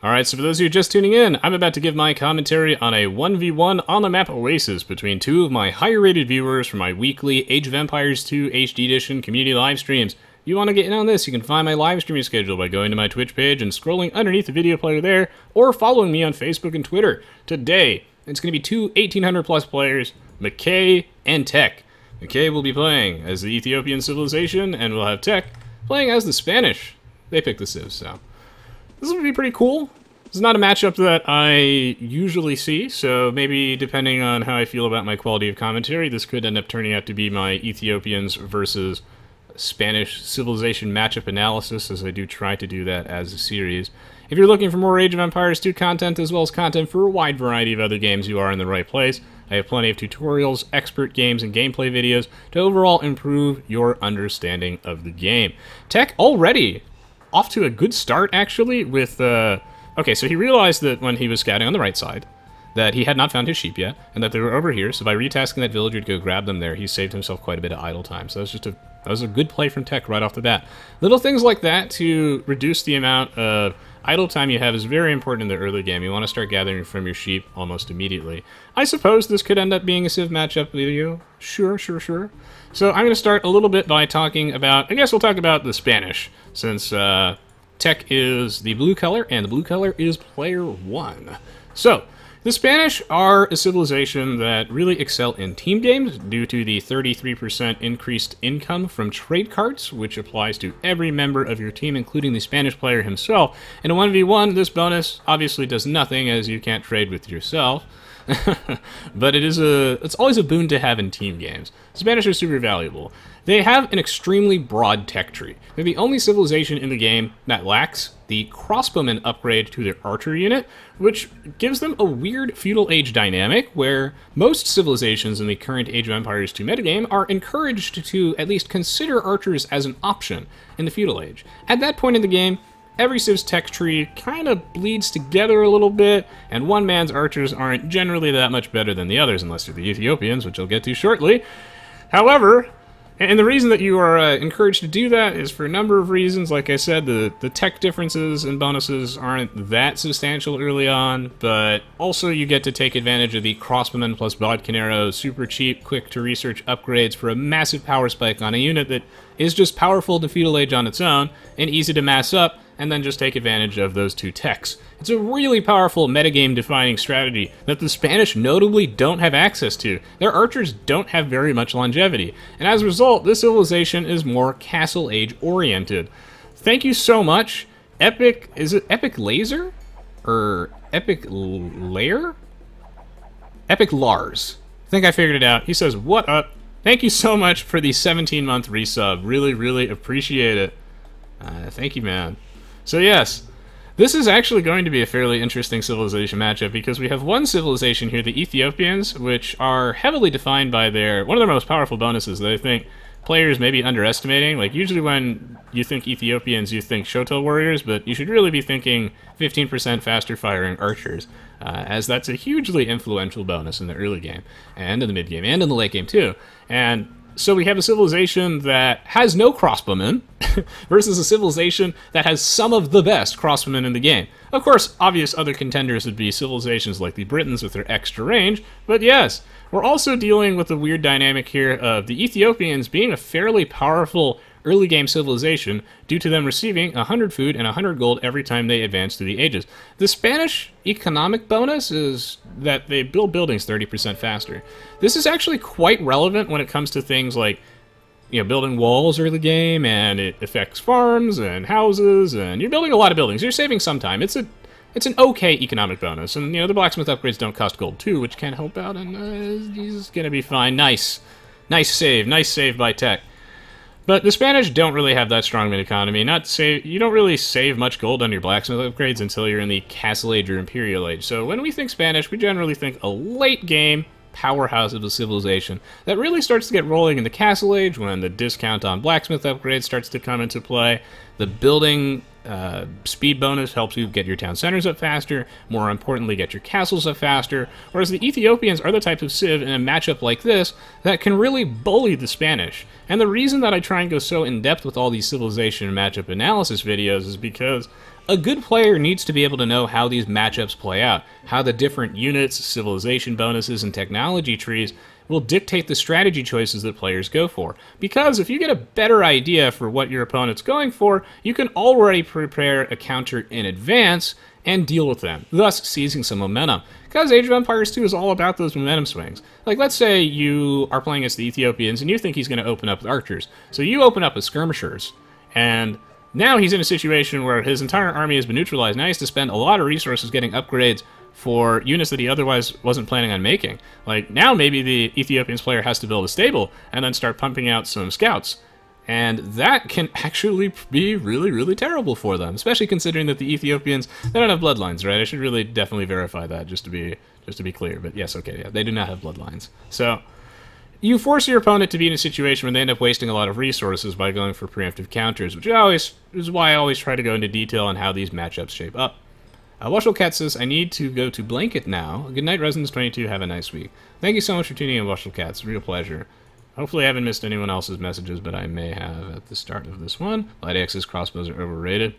Alright, so for those of you just tuning in, I'm about to give my commentary on a 1v1 on the map Oasis between two of my higher rated viewers for my weekly Age of Empires 2 HD Edition community live streams. If you want to get in on this, you can find my live streaming schedule by going to my Twitch page and scrolling underneath the video player there, or following me on Facebook and Twitter. Today, it's going to be two 1800 plus players, McKay and Tech. McKay will be playing as the Ethiopian civilization, and we'll have Tech playing as the Spanish. They picked the civs, so this will be pretty cool. This is not a matchup that I usually see, so maybe depending on how I feel about my quality of commentary, this could end up turning out to be my Ethiopians versus Spanish civilization matchup analysis, as I do try to do that as a series. If you're looking for more Age of Empires 2 content, as well as content for a wide variety of other games, you are in the right place. I have plenty of tutorials, expert games, and gameplay videos to overall improve your understanding of the game. Tech already off to a good start, actually, with... okay, so he realized that when he was scouting on the right side, that he had not found his sheep yet, and that they were over here, so by retasking that villager to go grab them there, he saved himself quite a bit of idle time. So that was a good play from Tech right off the bat. Little things like that to reduce the amount of idle time you have is very important in the early game. You want to start gathering from your sheep almost immediately. I suppose this could end up being a civ matchup video. Sure. So I'm going to start a little bit by talking about, I guess we'll talk about the Spanish, since Tech is the blue color, and the blue color is player one. So, the Spanish are a civilization that really excel in team games due to the 33% increased income from trade cards, which applies to every member of your team, including the Spanish player himself. In a 1v1, this bonus obviously does nothing, as you can't trade with yourself. But it's always a boon to have in team games. Spanish are super valuable. They have an extremely broad tech tree. They're the only civilization in the game that lacks the crossbowman upgrade to their archer unit, which gives them a weird feudal age dynamic where most civilizations in the current Age of Empires 2 metagame are encouraged to at least consider archers as an option in the feudal age. At that point in the game, every civ's tech tree kind of bleeds together a little bit, and one man's archers aren't generally that much better than the others, unless you're the Ethiopians, which I'll get to shortly. However, and the reason that you are encouraged to do that is for a number of reasons. Like I said, the tech differences and bonuses aren't that substantial early on, but also you get to take advantage of the Crossbowman plus Bodkin Arrows, super cheap, quick to research upgrades for a massive power spike on a unit that is just powerful to feudal age on its own, and easy to mass up, and then just take advantage of those two techs. It's a really powerful metagame-defining strategy that the Spanish notably don't have access to. Their archers don't have very much longevity, and as a result, this civilization is more Castle Age-oriented. Thank you so much, Epic... is it Epic Laser? Or Epic Lair? Epic Lars. I think I figured it out. He says, "What up? Thank you so much for the 17-month resub. Really appreciate it." Thank you, man. So yes, this is actually going to be a fairly interesting civilization matchup because we have one civilization here, the Ethiopians, which are heavily defined by one of their most powerful bonuses that I think players may be underestimating. Like, usually when you think Ethiopians, you think Shotel warriors, but you should really be thinking 15% faster firing archers, as that's a hugely influential bonus in the early game, and in the mid game, and in the late game too. And so we have a civilization that has no crossbowmen versus a civilization that has some of the best crossbowmen in the game. Of course, obvious other contenders would be civilizations like the Britons with their extra range, but yes, we're also dealing with the weird dynamic here of the Ethiopians being a fairly powerful early game civilization due to them receiving 100 food and 100 gold every time they advance through the ages. The Spanish economic bonus is that they build buildings 30% faster. This is actually quite relevant when it comes to things like, you know, building walls early game, and it affects farms and houses, and you're building a lot of buildings. You're saving some time. It's an okay economic bonus, and you know the blacksmith upgrades don't cost gold too, which can help out, and he's gonna be fine. Nice save by Tech. But the Spanish don't really have that strong of an economy. You don't really save much gold on your blacksmith upgrades until you're in the Castle Age or Imperial Age. So when we think Spanish, we generally think a late game powerhouse of a civilization that really starts to get rolling in the Castle Age when the discount on blacksmith upgrades starts to come into play. The building speed bonus helps you get your town centers up faster, more importantly get your castles up faster, whereas the Ethiopians are the type of civ in a matchup like this that can really bully the Spanish. And the reason that I try and go so in-depth with all these civilization and matchup analysis videos is because a good player needs to be able to know how these matchups play out, how the different units, civilization bonuses, and technology trees will dictate the strategy choices that players go for. Because if you get a better idea for what your opponent's going for, you can already prepare a counter in advance and deal with them, thus seizing some momentum. Because Age of Empires 2 is all about those momentum swings. Like, let's say you are playing against the Ethiopians and you think he's going to open up with archers. So you open up with skirmishers, and now he's in a situation where his entire army has been neutralized. Now he has to spend a lot of resources getting upgrades for units that he otherwise wasn't planning on making. Like, now maybe the Ethiopians player has to build a stable and then start pumping out some scouts. And that can actually be really, really terrible for them, especially considering that the Ethiopians, they don't have bloodlines, right? I should really definitely verify that just to be clear. But yes, okay, yeah, they do not have bloodlines. So you force your opponent to be in a situation where they end up wasting a lot of resources by going for preemptive counters, which is why I always try to go into detail on how these matchups shape up. Washelcat says, I need to go to Blanket now. Good night, Resonance22. Have a nice week. Thank you so much for tuning in, Washelcat. It's a real pleasure. Hopefully I haven't missed anyone else's messages, but I may have at the start of this one. Light Axis crossbows are overrated.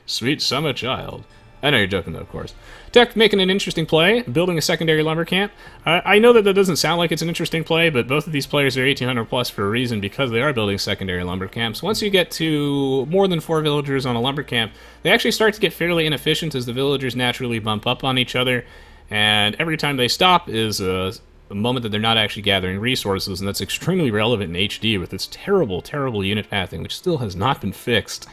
Sweet summer child. I know you're joking, though, of course. Tech making an interesting play, building a secondary lumber camp. I know that doesn't sound like it's an interesting play, but both of these players are 1800 plus for a reason, because they are building secondary lumber camps. Once you get to more than 4 villagers on a lumber camp, they actually start to get fairly inefficient as the villagers naturally bump up on each other, and every time they stop is a moment that they're not actually gathering resources, and that's extremely relevant in HD with this terrible, terrible unit pathing, which still has not been fixed.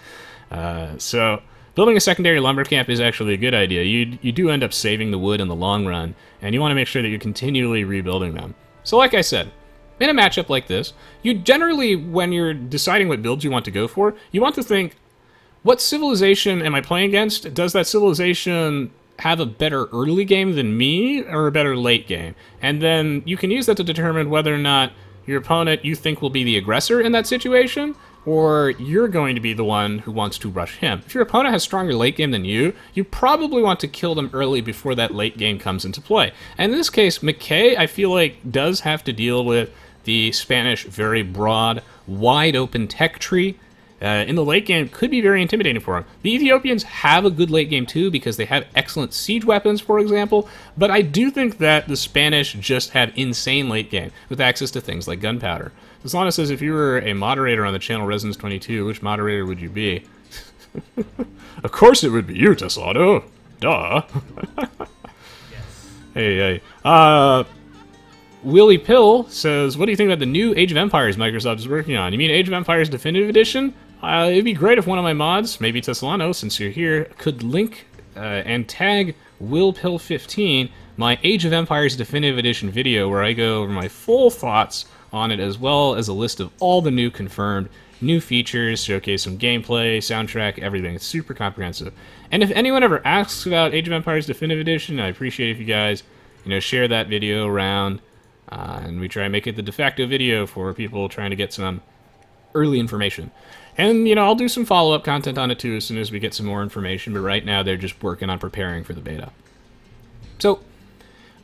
So building a secondary lumber camp is actually a good idea. You do end up saving the wood in the long run, and you want to make sure that you're continually rebuilding them. So like I said, in a matchup like this, you generally, when you're deciding what builds you want to go for, you want to think, what civilization am I playing against? Does that civilization have a better early game than me, or a better late game? And then you can use that to determine whether or not your opponent you think will be the aggressor in that situation, or you're going to be the one who wants to rush him. If your opponent has stronger late game than you probably want to kill them early before that late game comes into play. And in this case, McKay, I feel like, does have to deal with the Spanish very broad, wide open tech tree. In the late game, could be very intimidating for him. The Ethiopians have a good late game too, because they have excellent siege weapons, for example, but I do think that the Spanish just have insane late game, with access to things like gunpowder. Solana says, if you were a moderator on the channel Resonance22, which moderator would you be? Of course it would be you, Teslado. Duh. Yes. Hey. Willie Pill says, what do you think about the new Age of Empires Microsoft is working on? You mean Age of Empires Definitive Edition? It'd be great if one of my mods, maybe Teslano, since you're here, could link and tag WillPill15, my Age of Empires Definitive Edition video, where I go over my full thoughts on it, as well as a list of all the new confirmed new features, showcase some gameplay, soundtrack, everything. It's super comprehensive. And if anyone ever asks about Age of Empires Definitive Edition, I appreciate if you guys, share that video around. And we try and make it the de facto video for people trying to get some early information. And, I'll do some follow-up content on it too as soon as we get some more information, but right now they're just working on preparing for the beta. So,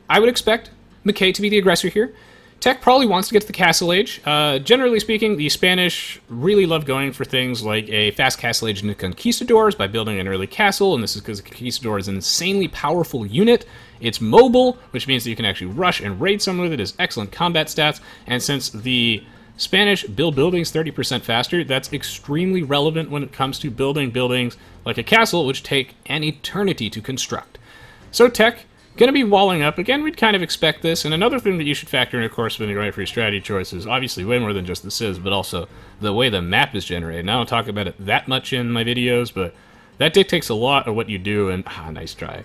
I would expect McKay to be the aggressor here. Tech probably wants to get to the Castle Age. Generally speaking, the Spanish really love going for things like a fast Castle Age into Conquistadors by building an early castle, and this is because the Conquistador is an insanely powerful unit. It's mobile, which means that you can actually rush and raid someone with it. It has excellent combat stats, and since the Spanish build buildings 30% faster, that's extremely relevant when it comes to building buildings like a castle, which take an eternity to construct. So Tech, going to be walling up. Again, we'd kind of expect this, and another thing that you should factor in, of course, when you're going for your strategy choices, obviously way more than just the civs, but also the way the map is generated. And I don't talk about it that much in my videos, but that dictates a lot of what you do, and nice try.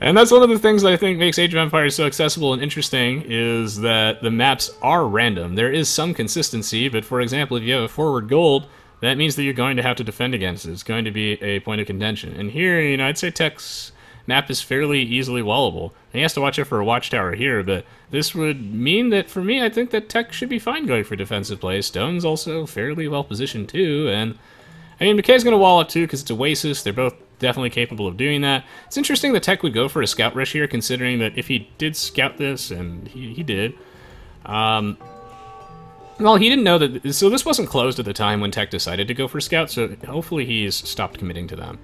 And that's one of the things that I think makes Age of Empires so accessible and interesting, is that the maps are random. There is some consistency, but for example, if you have a forward gold, that means that you're going to have to defend against it. It's going to be a point of contention. And here, I'd say Tech's map is fairly easily wallable. And he has to watch out for a watchtower here, but this would mean that, for me, I think that tech should be fine going for defensive plays. Stone's also fairly well positioned too, and I mean, McKay's going to wall up too because it's Oasis. They're both definitely capable of doing that. It's interesting that tech would go for a scout rush here, considering that if he did scout this, and he did, well, he didn't know that, so this wasn't closed at the time when tech decided to go for scout, so hopefully he's stopped committing to them.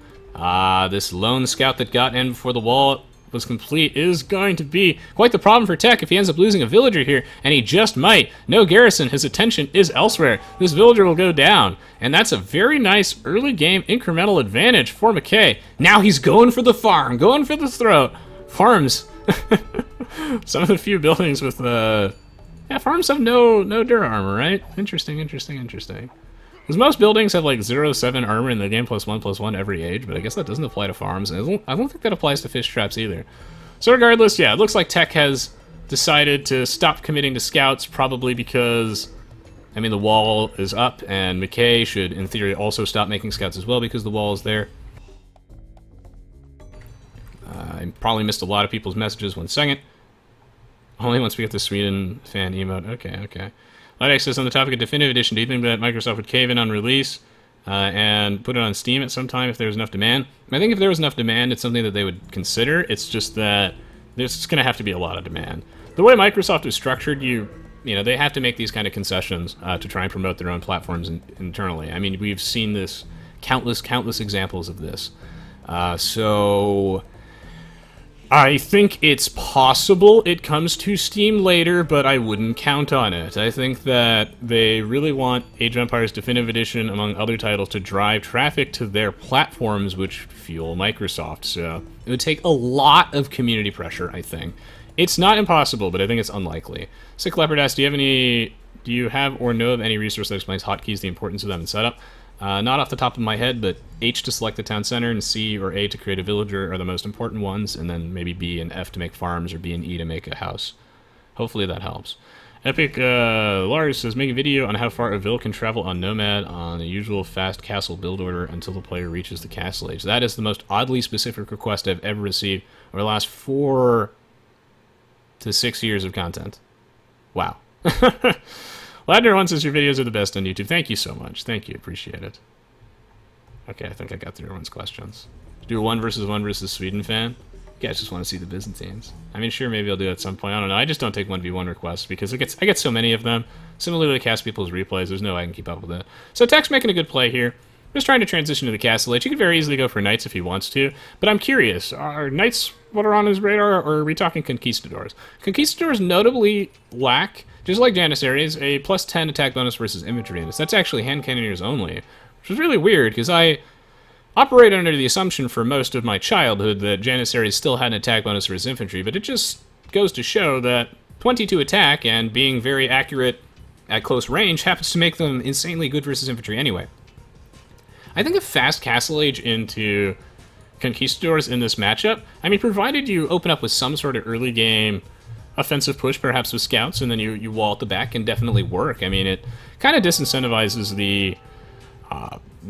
This lone scout that got in before the wall was complete is going to be quite the problem for tech if he ends up losing a villager here, and he just might. No garrison, his attention is elsewhere. This villager will go down, and that's a very nice early game incremental advantage for McKay. Now he's going for the farm, going for the throat. Farms. Some of the few buildings with yeah, farms have no Dura armor, right? Interesting. Because most buildings have like 0-7 armor in the game +1/+1 every age, but I guess that doesn't apply to farms. And I don't think that applies to fish traps either. So regardless, yeah, it looks like tech has decided to stop committing to scouts, probably because, I mean, the wall is up, and McKay should, in theory, also stop making scouts as well because the wall is there. I probably missed a lot of people's messages. 1 second. Only once we get the Sweden fan emote. Okay. Lightax says, on the topic of Definitive Edition, do you think that Microsoft would cave in on release and put it on Steam at some time if there was enough demand? I think if there was enough demand, it's something that they would consider. It's just that there's going to have to be a lot of demand. The way Microsoft is structured, you know, they have to make these kind of concessions to try and promote their own platforms internally. I mean, we've seen this countless examples of this. So I think it's possible it comes to Steam later, but I wouldn't count on it. I think that they really want Age of Empires Definitive Edition, among other titles, to drive traffic to their platforms, which fuel Microsoft. So it would take a lot of community pressure, I think. It's not impossible, but I think it's unlikely. Sick Leopard asks, do you have or know of any resource that explains hotkeys, the importance of them in setup? Not off the top of my head, but H to select the town center and C or A to create a villager are the most important ones, and then maybe B and F to make farms, or B and E to make a house. Hopefully that helps. Epic Lars says, make a video on how far a vill can travel on Nomad on the usual fast castle build order until the player reaches the castle age. That is the most oddly specific request I've ever received over the last 4 to 6 years of content. Wow. Ladner1 says your videos are the best on YouTube. Thank you so much. Thank you. Appreciate it. Okay, I think I got through everyone's questions. Do a 1 versus Sweden fan? You guys just want to see the Byzantines. I mean, sure, maybe I'll do it at some point. I don't know. I just don't take 1v1 requests because I get so many of them. Similarly to cast people's replays, there's no way I can keep up with it. So Tech's making a good play here. Just trying to transition to the Castle Age. He could very easily go for Knights if he wants to, but I'm curious, are Knights what are on his radar, or are we talking Conquistadors? Conquistadors notably lack, just like Janissaries, a +10 attack bonus versus infantry units. That's actually hand cannoneers only, which is really weird, because I operate under the assumption for most of my childhood that Janissaries still had an attack bonus for his infantry, but it just goes to show that 22 attack and being very accurate at close range happens to make them insanely good versus infantry anyway. I think a fast Castle Age into Conquistadors in this matchup, I mean, provided you open up with some sort of early game offensive push, perhaps with scouts, and then you wall at the back, can definitely work. I mean, it kind of disincentivizes the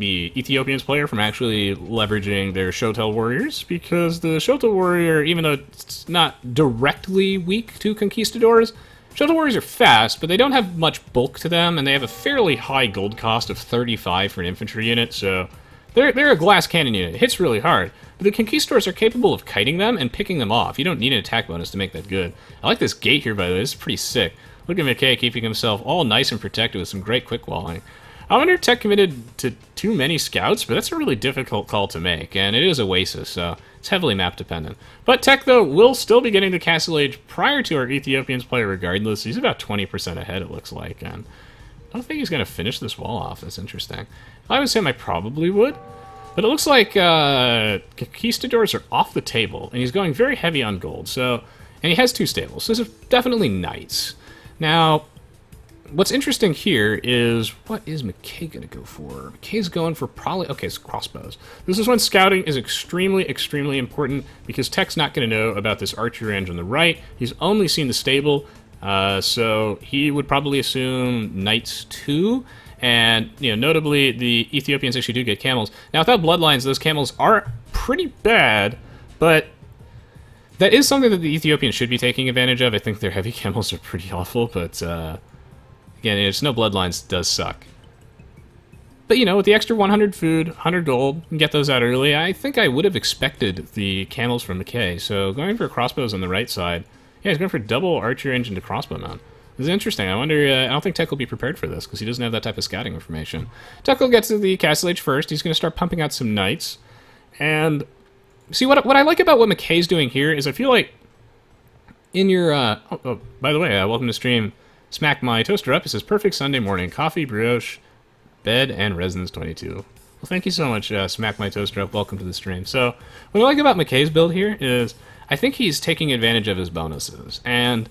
Ethiopians player from actually leveraging their Shotel warriors, because the Shotel warrior, even though it's not directly weak to Conquistadors, Shotel warriors are fast, but they don't have much bulk to them, and they have a fairly high gold cost of 35 for an infantry unit, so they're a glass cannon unit. It hits really hard, but the Conquistadors are capable of kiting them and picking them off. You don't need an attack bonus to make that good. I like this gate here, by the way. This is pretty sick. Look at McKay keeping himself all nice and protected with some great quick walling. I wonder if Tech committed to too many scouts, but that's a really difficult call to make, and it is Oasis, so it's heavily map dependent. But Tech, though, will still be getting the Castle Age prior to our Ethiopians player regardless. He's about 20% ahead, it looks like, and I don't think he's going to finish this wall off. That's interesting. If I was him, I probably would, but it looks like Conquistadors are off the table, and he's going very heavy on gold, so, and he has 2 stables, so this is definitely Knights. Now, what's interesting here is, what is McKay going to go for? McKay's going for probably, okay, it's crossbows. This is when scouting is extremely, extremely important, because Tech's not going to know about this archer range on the right. He's only seen the stable, so he would probably assume Knights 2, and, you know, notably, the Ethiopians actually do get camels. Now, without bloodlines, those camels are pretty bad, but That is something that the Ethiopians should be taking advantage of. I think their heavy camels are pretty awful, but again, it's no bloodlines does suck. But, you know, with the extra 100 food, 100 gold, and get those out early, I think I would have expected the camels from McKay. So going for crossbows on the right side. Yeah, he's going for double archer engine to crossbow mount. This is interesting. I wonder, I don't think Tech will be prepared for this, because he doesn't have that type of scouting information. Tech will get to the castle age first. He's going to start pumping out some knights. And, see, what I like about what McKay's doing here is I feel like in your, by the way, welcome to stream. Smack my toaster up. It says, perfect Sunday morning. Coffee, brioche, bed, and Resonance 22. Well, thank you so much, Smack My Toaster Up. Welcome to the stream. So, what I like about McKay's build here is I think he's taking advantage of his bonuses. And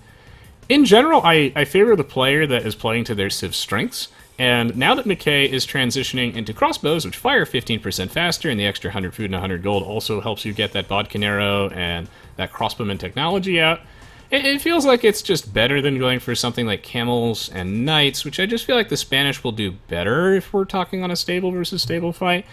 in general, I favor the player that is playing to their Civ strengths. And now that McKay is transitioning into crossbows, which fire 15% faster, and the extra 100 food and 100 gold also helps you get that bodkin arrow and that crossbowman technology out, it feels like it's just better than going for something like camels and knights, which I just feel like the Spanish will do better if we're talking on a stable versus stable fight.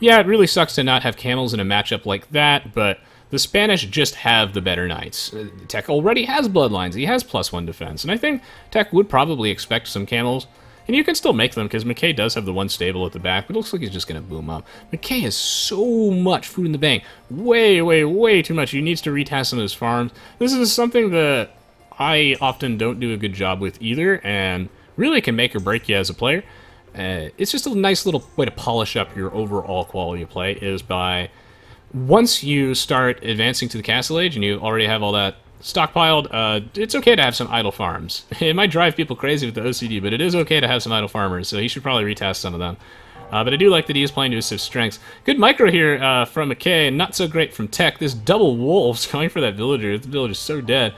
Yeah, it really sucks to not have camels in a matchup like that, but the Spanish just have the better knights. Tech already has bloodlines. He has +1 defense, and I think Tech would probably expect some camels. And you can still make them, because McKay does have the one stable at the back, but it looks like he's just going to boom up. McKay has so much food in the bank. Way, way, way too much. He needs to retask some of his farms. This is something that I often don't do a good job with either, and really can make or break you as a player. It's just a nice little way to polish up your overall quality of play, is by, once you start advancing to the castle age, and you already have all that stockpiled, it's okay to have some idle farms. It might drive people crazy with the OCD, but it is okay to have some idle farmers, so he should probably retest some of them. But I do like that he is playing to his Civ strengths. Good micro here from McKay, not so great from Tech. This double wolves going for that villager. The villager's so dead.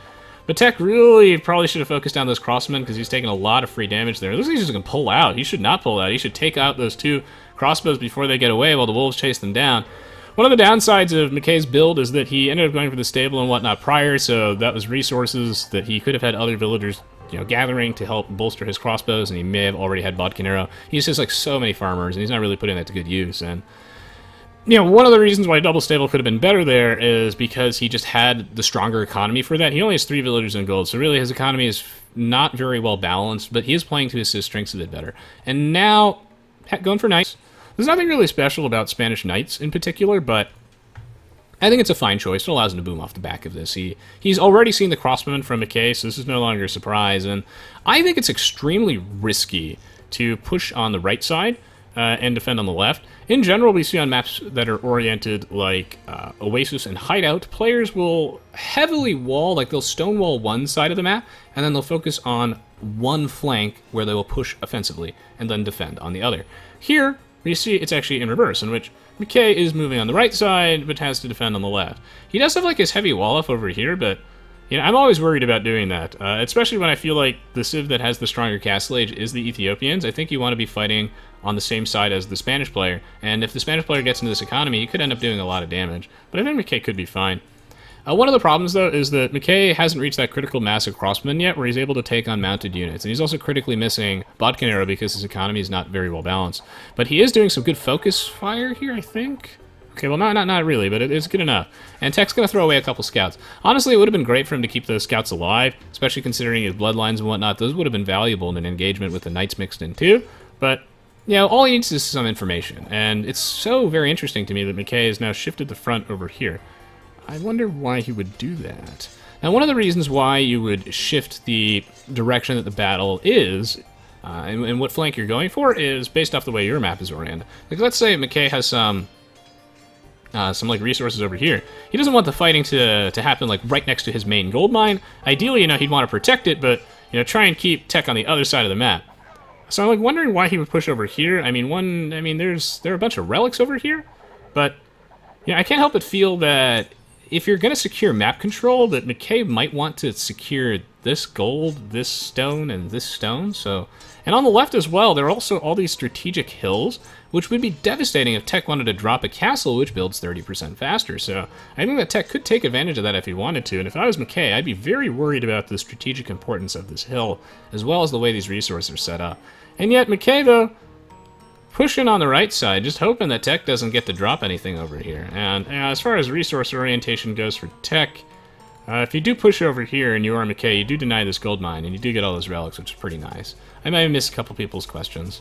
But Tech really probably should have focused down those crossmen, because he's taking a lot of free damage there. It looks like he's just going to pull out. He should not pull out. He should take out those 2 crossbows before they get away while the wolves chase them down. One of the downsides of McKay's build is that he ended up going for the stable and whatnot prior, so that was resources that he could have had other villagers, you know, gathering to help bolster his crossbows, and he may have already had bodkin arrow. He just has like so many farmers, and he's not really putting that to good use. And you know, one of the reasons why double stable could have been better there is because he just had the stronger economy for that. He only has 3 villagers in gold, so really his economy is not very well balanced, but he is playing to his strengths a bit better. And now, going for knights. There's nothing really special about Spanish knights in particular, but I think it's a fine choice. It allows him to boom off the back of this. He's already seen the crossbowman from McKay, so this is no longer a surprise. And I think it's extremely risky to push on the right side and defend on the left. In general, we see on maps that are oriented like Oasis and Hideout, players will heavily wall, like they'll stonewall one side of the map, and then they'll focus on one flank where they will push offensively and then defend on the other. Here, you see it's actually in reverse, in which McKay is moving on the right side, but has to defend on the left. He does have like his heavy wall up over here, but you know, I'm always worried about doing that, especially when I feel like the Civ that has the stronger castle age is the Ethiopians. I think you want to be fighting on the same side as the Spanish player, and if the Spanish player gets into this economy, he could end up doing a lot of damage. But I think McKay could be fine. One of the problems, though, is that McKay hasn't reached that critical mass of crossmen yet where he's able to take on mounted units. And he's also critically missing bodkin arrow because his economy is not very well balanced. But he is doing some good focus fire here, I think. Okay, well, not really, but it's good enough. And Tech's going to throw away a couple scouts. Honestly, it would have been great for him to keep those scouts alive, especially considering his bloodlines and whatnot. Those would have been valuable in an engagement with the knights mixed in, too. But, you know, all he needs is some information. And it's so very interesting to me that McKay has now shifted the front over here. I wonder why he would do that. Now, one of the reasons why you would shift the direction that the battle is, and what flank you're going for, is based off the way your map is oriented. Like, let's say McKay has some like resources over here. He doesn't want the fighting to happen like right next to his main gold mine. Ideally, you know, he'd want to protect it, but you know, try and keep Tech on the other side of the map. So I'm like wondering why he would push over here. I mean, there are a bunch of relics over here, but you know, I can't help but feel that if you're going to secure map control, that McKay might want to secure this gold, this stone, and this stone. So, and on the left as well, there are also all these strategic hills, which would be devastating if Tech wanted to drop a castle, which builds 30% faster. So I think that Tech could take advantage of that if he wanted to. And if I was McKay, I'd be very worried about the strategic importance of this hill, as well as the way these resources are set up. And yet McKay, though, pushing on the right side, just hoping that Tech doesn't get to drop anything over here. And as far as resource orientation goes for Tech, If you do push over here and you are McKay, you do deny this gold mine, and you do get all those relics, which is pretty nice. I might have missed a couple people's questions.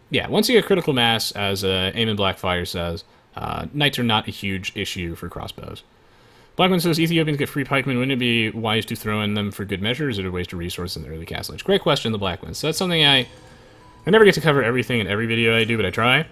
Yeah, once you get critical mass, as Eamon Blackfire says, knights are not a huge issue for crossbows. Blackman says, Ethiopians get free pikemen. Wouldn't it be wise to throw in them for good measure, or is it a waste of resources in the early castle age? Great question, the Blackman. So that's something I never get to cover everything in every video I do, but I try.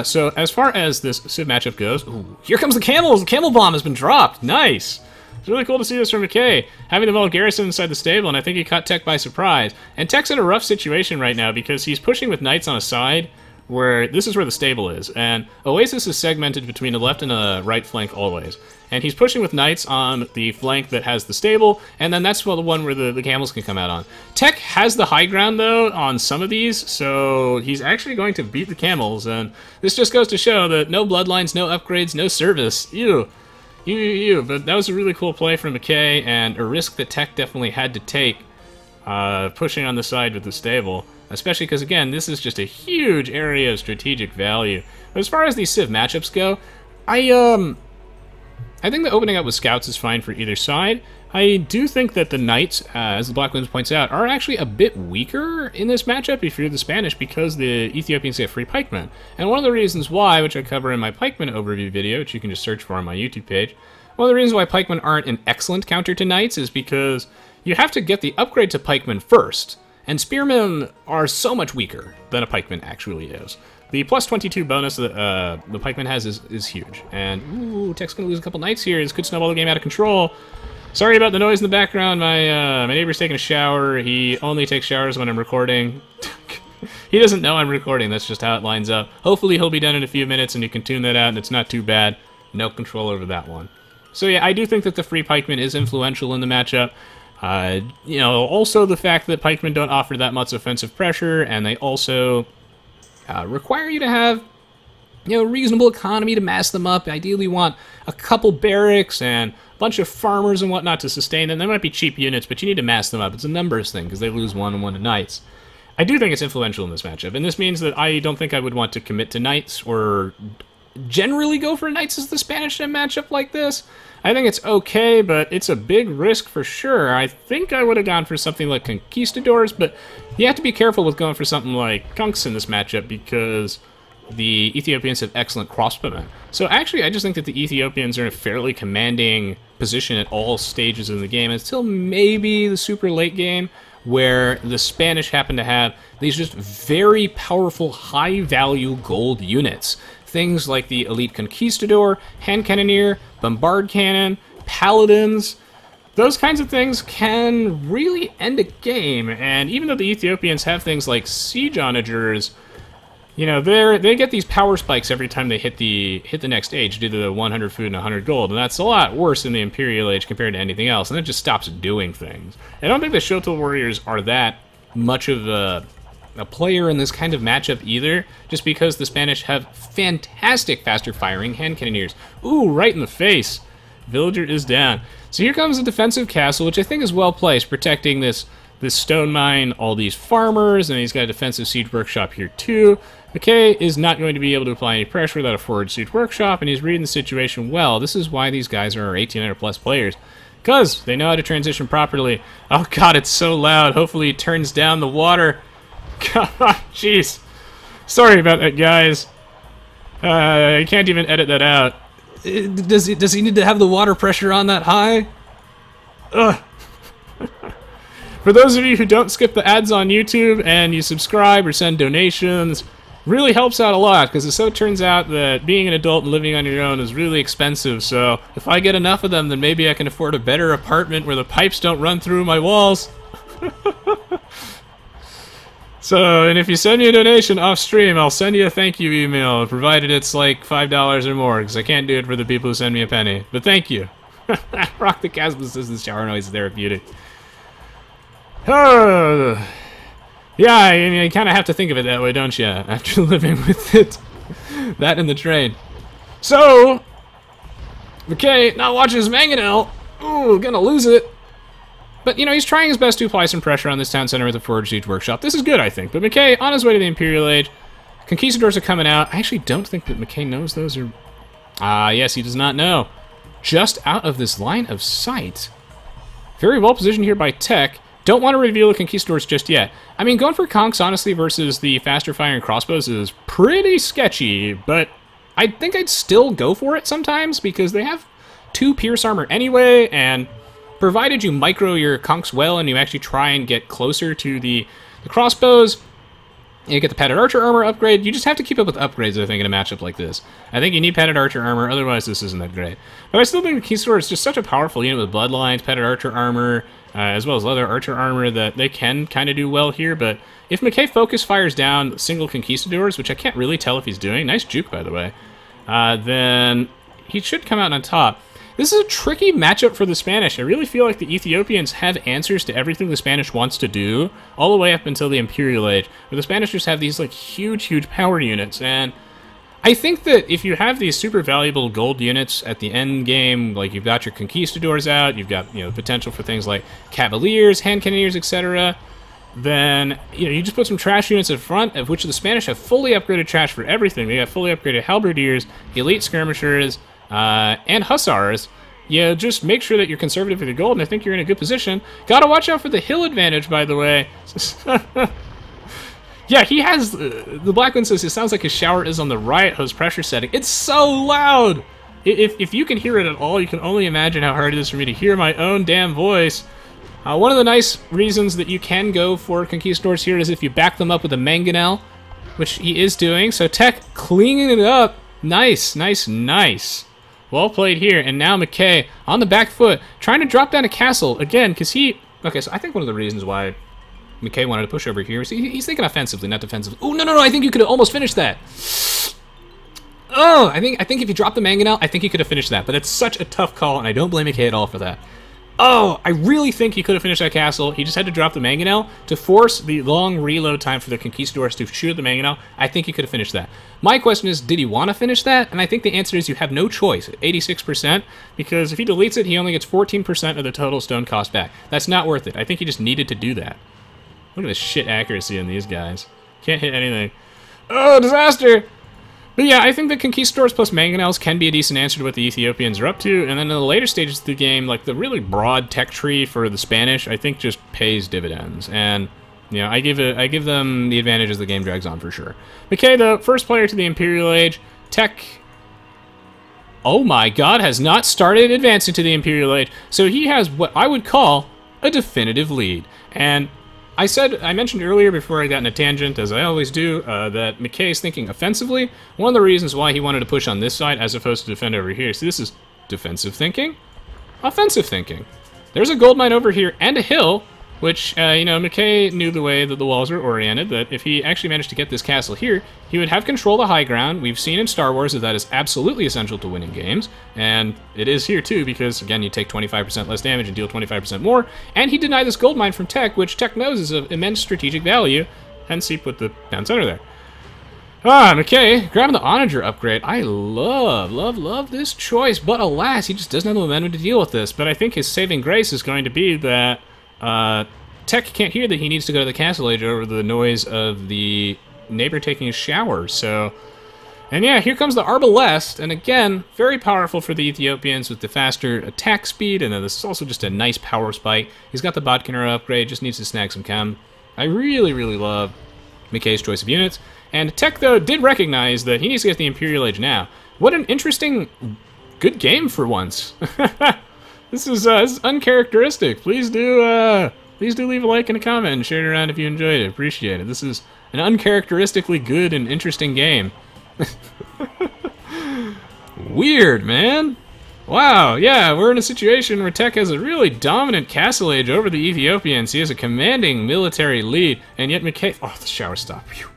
So as far as this Civ matchup goes, ooh, here comes the camels! The camel bomb has been dropped! Nice! It's really cool to see this from McKay. Having the Mel Garrison inside the stable, and I think he caught Tech by surprise. And Tech's in a rough situation right now because he's pushing with knights on a side where this is where the stable is. And Oasis is segmented between the left and the right flank always. And he's pushing with knights on the flank that has the stable, and then that's the one where the camels can come out on. Tech has the high ground, though, on some of these, so he's actually going to beat the camels, and this just goes to show that no bloodlines, no upgrades, no service. Ew. But that was a really cool play from McKay, and a risk that Tech definitely had to take, pushing on the side with the stable. Especially because, again, this is just a huge area of strategic value. But as far as these Civ matchups go, I think that opening up with scouts is fine for either side. I do think that the knights, as the Black Winds points out, are actually a bit weaker in this matchup if you're the Spanish because the Ethiopians get free pikemen. And one of the reasons why, which I cover in my pikemen overview video, which you can just search for on my YouTube page, one of the reasons why pikemen aren't an excellent counter to knights is because you have to get the upgrade to pikemen first. And spearmen are so much weaker than a pikeman actually is. The plus 22 bonus that the pikeman has is huge. And, ooh, Tech's gonna lose a couple knights here. This could snowball the game out of control. Sorry about the noise in the background. My neighbor's taking a shower. He only takes showers when I'm recording. He doesn't know I'm recording. That's just how it lines up. Hopefully he'll be done in a few minutes and you can tune that out and it's not too bad. No control over that one. So yeah, I do think that the free pikeman is influential in the matchup. You know, also the fact that pikemen don't offer that much offensive pressure, and they also require you to have, you know, reasonable economy to mass them up. Ideally, you want a couple barracks and a bunch of farmers and whatnot to sustain them. They might be cheap units, but you need to mass them up. It's a numbers thing, because they lose 1-1 to knights. I do think it's influential in this matchup, and this means that I don't think I would want to commit to knights or generally go for knights as the Spanish in a matchup like this. I think it's okay, but it's a big risk for sure. I think I would have gone for something like Conquistadors, but you have to be careful with going for something like Conks in this matchup because the Ethiopians have excellent crossbowmen. So actually, I just think that the Ethiopians are in a fairly commanding position at all stages of the game, until maybe the super late game, where the Spanish happen to have these just very powerful, high-value gold units. Things like the Elite Conquistador, Hand Cannoneer, Bombard Cannon, Paladins. Those kinds of things can really end a game, and even though the Ethiopians have things like Siege Onagers, you know, they get these power spikes every time they hit the next age due to the 100 food and 100 gold, and that's a lot worse in the Imperial Age compared to anything else, and it just stops doing things. I don't think the Shotel Warriors are that much of a player in this kind of matchup either, just because the Spanish have fantastic faster firing hand cannoneers. Ooh, right in the face. Villager is down. So here comes a defensive castle, which I think is well placed, protecting this stone mine, all these farmers, and he's got a defensive siege workshop here too. McKay is not going to be able to apply any pressure without a forward siege workshop, and he's reading the situation well. This is why these guys are our 1800 plus players, because they know how to transition properly. Oh god, it's so loud. Hopefully he turns down the water. God, jeez. Sorry about that, guys. I can't even edit that out. Does he need to have the water pressure on that high? Ugh. For those of you who don't skip the ads on YouTube and you subscribe or send donations, really helps out a lot, because it so turns out that being an adult and living on your own is really expensive, so if I get enough of them, then maybe I can afford a better apartment where the pipes don't run through my walls. So, and if you send me a donation off stream, I'll send you a thank you email, provided it's like $5 or more, because I can't do it for the people who send me a penny. But thank you. Rock the Chasm says the shower noise is therapeutic. Oh, yeah, I mean, you kind of have to think of it that way, don't you? After living with it. That and the train. So, McKay not watching his mangonel. Ooh, gonna lose it. But, you know, he's trying his best to apply some pressure on this town center with a forward siege workshop. This is good, I think. But McKay, on his way to the Imperial Age. Conquistadors are coming out. I actually don't think that McKay knows those are... yes, he does not know. just out of this line of sight. Very well positioned here by Tech. Don't want to reveal the Conquistadors just yet. I mean, going for Conks, honestly, versus the faster firing crossbows is pretty sketchy, but I think I'd still go for it sometimes because they have 2 Pierce armor anyway, and provided you micro your Conks well and you actually try and get closer to the crossbows, you get the padded archer armor upgrade. You just have to keep up with upgrades, I think, in a matchup like this. I think you need padded archer armor, otherwise this isn't that great. But I still think the Conquistador is just such a powerful unit with bloodlines, padded archer armor, as well as leather archer armor, that they can kind of do well here. But if McKay focus fires down single Conquistadors, which I can't really tell if he's doing, nice juke by the way, then he should come out on top. This is a tricky matchup for the Spanish. I really feel like the Ethiopians have answers to everything the Spanish wants to do, all the way up until the Imperial Age, where the Spanish just have these like huge power units. And I think that if you have these super valuable gold units at the end game, like you've got your Conquistadors out, you've got, you know, potential for things like Cavaliers, hand cannoneers, etc., then, you know, you just put some trash units in front, of which the Spanish have fully upgraded trash for everything. They got fully upgraded halberdiers, elite skirmishers, and hussars. Yeah, just make sure that you're conservative with your gold, and I think you're in a good position. Gotta watch out for the hill advantage, by the way. Yeah, he has... the black one says it sounds like his shower is on the riot hose pressure setting. It's so loud! If you can hear it at all, you can only imagine how hard it is for me to hear my own damn voice. One of the nice reasons that you can go for Conquistadors here is if you back them up with a mangonel, which he is doing. So Tech cleaning it up. Nice. Well played here, and now McKay on the back foot, trying to drop down a castle again, because he... Okay, so I think one of the reasons why McKay wanted to push over here is he's thinking offensively, not defensively. Oh, no, I think you could have almost finished that. Oh, I think if you drop the mangonel, I think he could have finished that, but it's such a tough call, and I don't blame McKay at all for that. Oh, I really think he could have finished that castle. He just had to drop the mangonel to force the long reload time for the Conquistadors to shoot at the mangonel. I think he could have finished that. My question is, did he want to finish that? And I think the answer is you have no choice at 86%, because if he deletes it, he only gets 14% of the total stone cost back. That's not worth it. I think he just needed to do that. Look at the shit accuracy on these guys. Can't hit anything. Oh, disaster! But yeah, I think the Conquistadors plus mangonels can be a decent answer to what the Ethiopians are up to, and then in the later stages of the game, like the really broad tech tree for the Spanish, I think just pays dividends. And, you know, I give them the advantage as the game drags on for sure. McKay, though, first player to the Imperial Age. Tech, oh my god, has not started advancing to the Imperial Age, so he has what I would call a definitive lead. And I mentioned earlier before I got in a tangent, as I always do, that McKay is thinking offensively. One of the reasons why he wanted to push on this side as opposed to defend over here. So this is defensive thinking, offensive thinking. There's a gold mine over here and a hill, which, you know, McKay knew the way that the walls were oriented, that if he actually managed to get this castle here, he would have control of the high ground. We've seen in Star Wars that is absolutely essential to winning games, and it is here too, because, again, you take 25% less damage and deal 25% more, and he denied this gold mine from Tech, which Tech knows is of immense strategic value, hence he put the down center there. McKay, grabbing the Onager upgrade. I love this choice, but alas, he just doesn't have the momentum to deal with this, but I think his saving grace is going to be that Tech can't hear that he needs to go to the castle age over the noise of the neighbor taking a shower, so... And yeah, here comes the Arbalest, and again, very powerful for the Ethiopians with the faster attack speed, and then this is also just a nice power spike. He's got the Bodkinera upgrade, just needs to snag some chem. I really love McKay's choice of units, and Tech, though, did recognize that he needs to get the Imperial Age now. What an interesting, good game for once. This is uncharacteristic. Please do leave a like and a comment and share it around if you enjoyed it. Appreciate it. This is an uncharacteristically good and interesting game. Weird, man. Wow, yeah, we're in a situation where Tech has a really dominant castle age over the Ethiopians. He has a commanding military lead, and yet McKay... Oh, the shower stopped. Phew.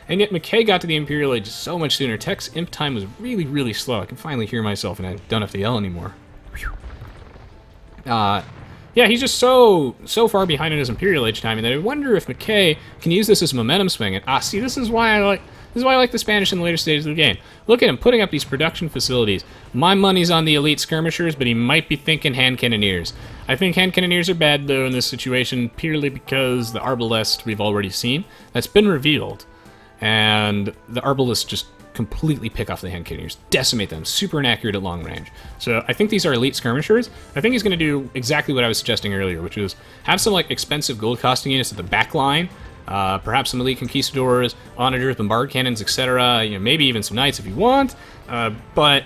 And yet McKay got to the Imperial Age so much sooner. Tech's imp time was really slow. I can finally hear myself, and I don't have to yell anymore. Yeah, he's just so far behind in his Imperial Age timing that I wonder if McKay can use this as a momentum swing. And see, this is why I like the Spanish in the later stages of the game. Look at him putting up these production facilities. My money's on the elite skirmishers, but he might be thinking hand cannoneers. I think hand cannoneers are bad though in this situation purely because the Arbalest we've already seen. That's been revealed, and the Arbalest just completely pick off the hand cannoneers, decimate them, super inaccurate at long range. So I think these are elite skirmishers. I think he's going to do exactly what I was suggesting earlier, which is have some like expensive gold costing units at the back line, perhaps some elite conquistadors, onagers, bombard cannons, etc. You know, maybe even some knights if you want, but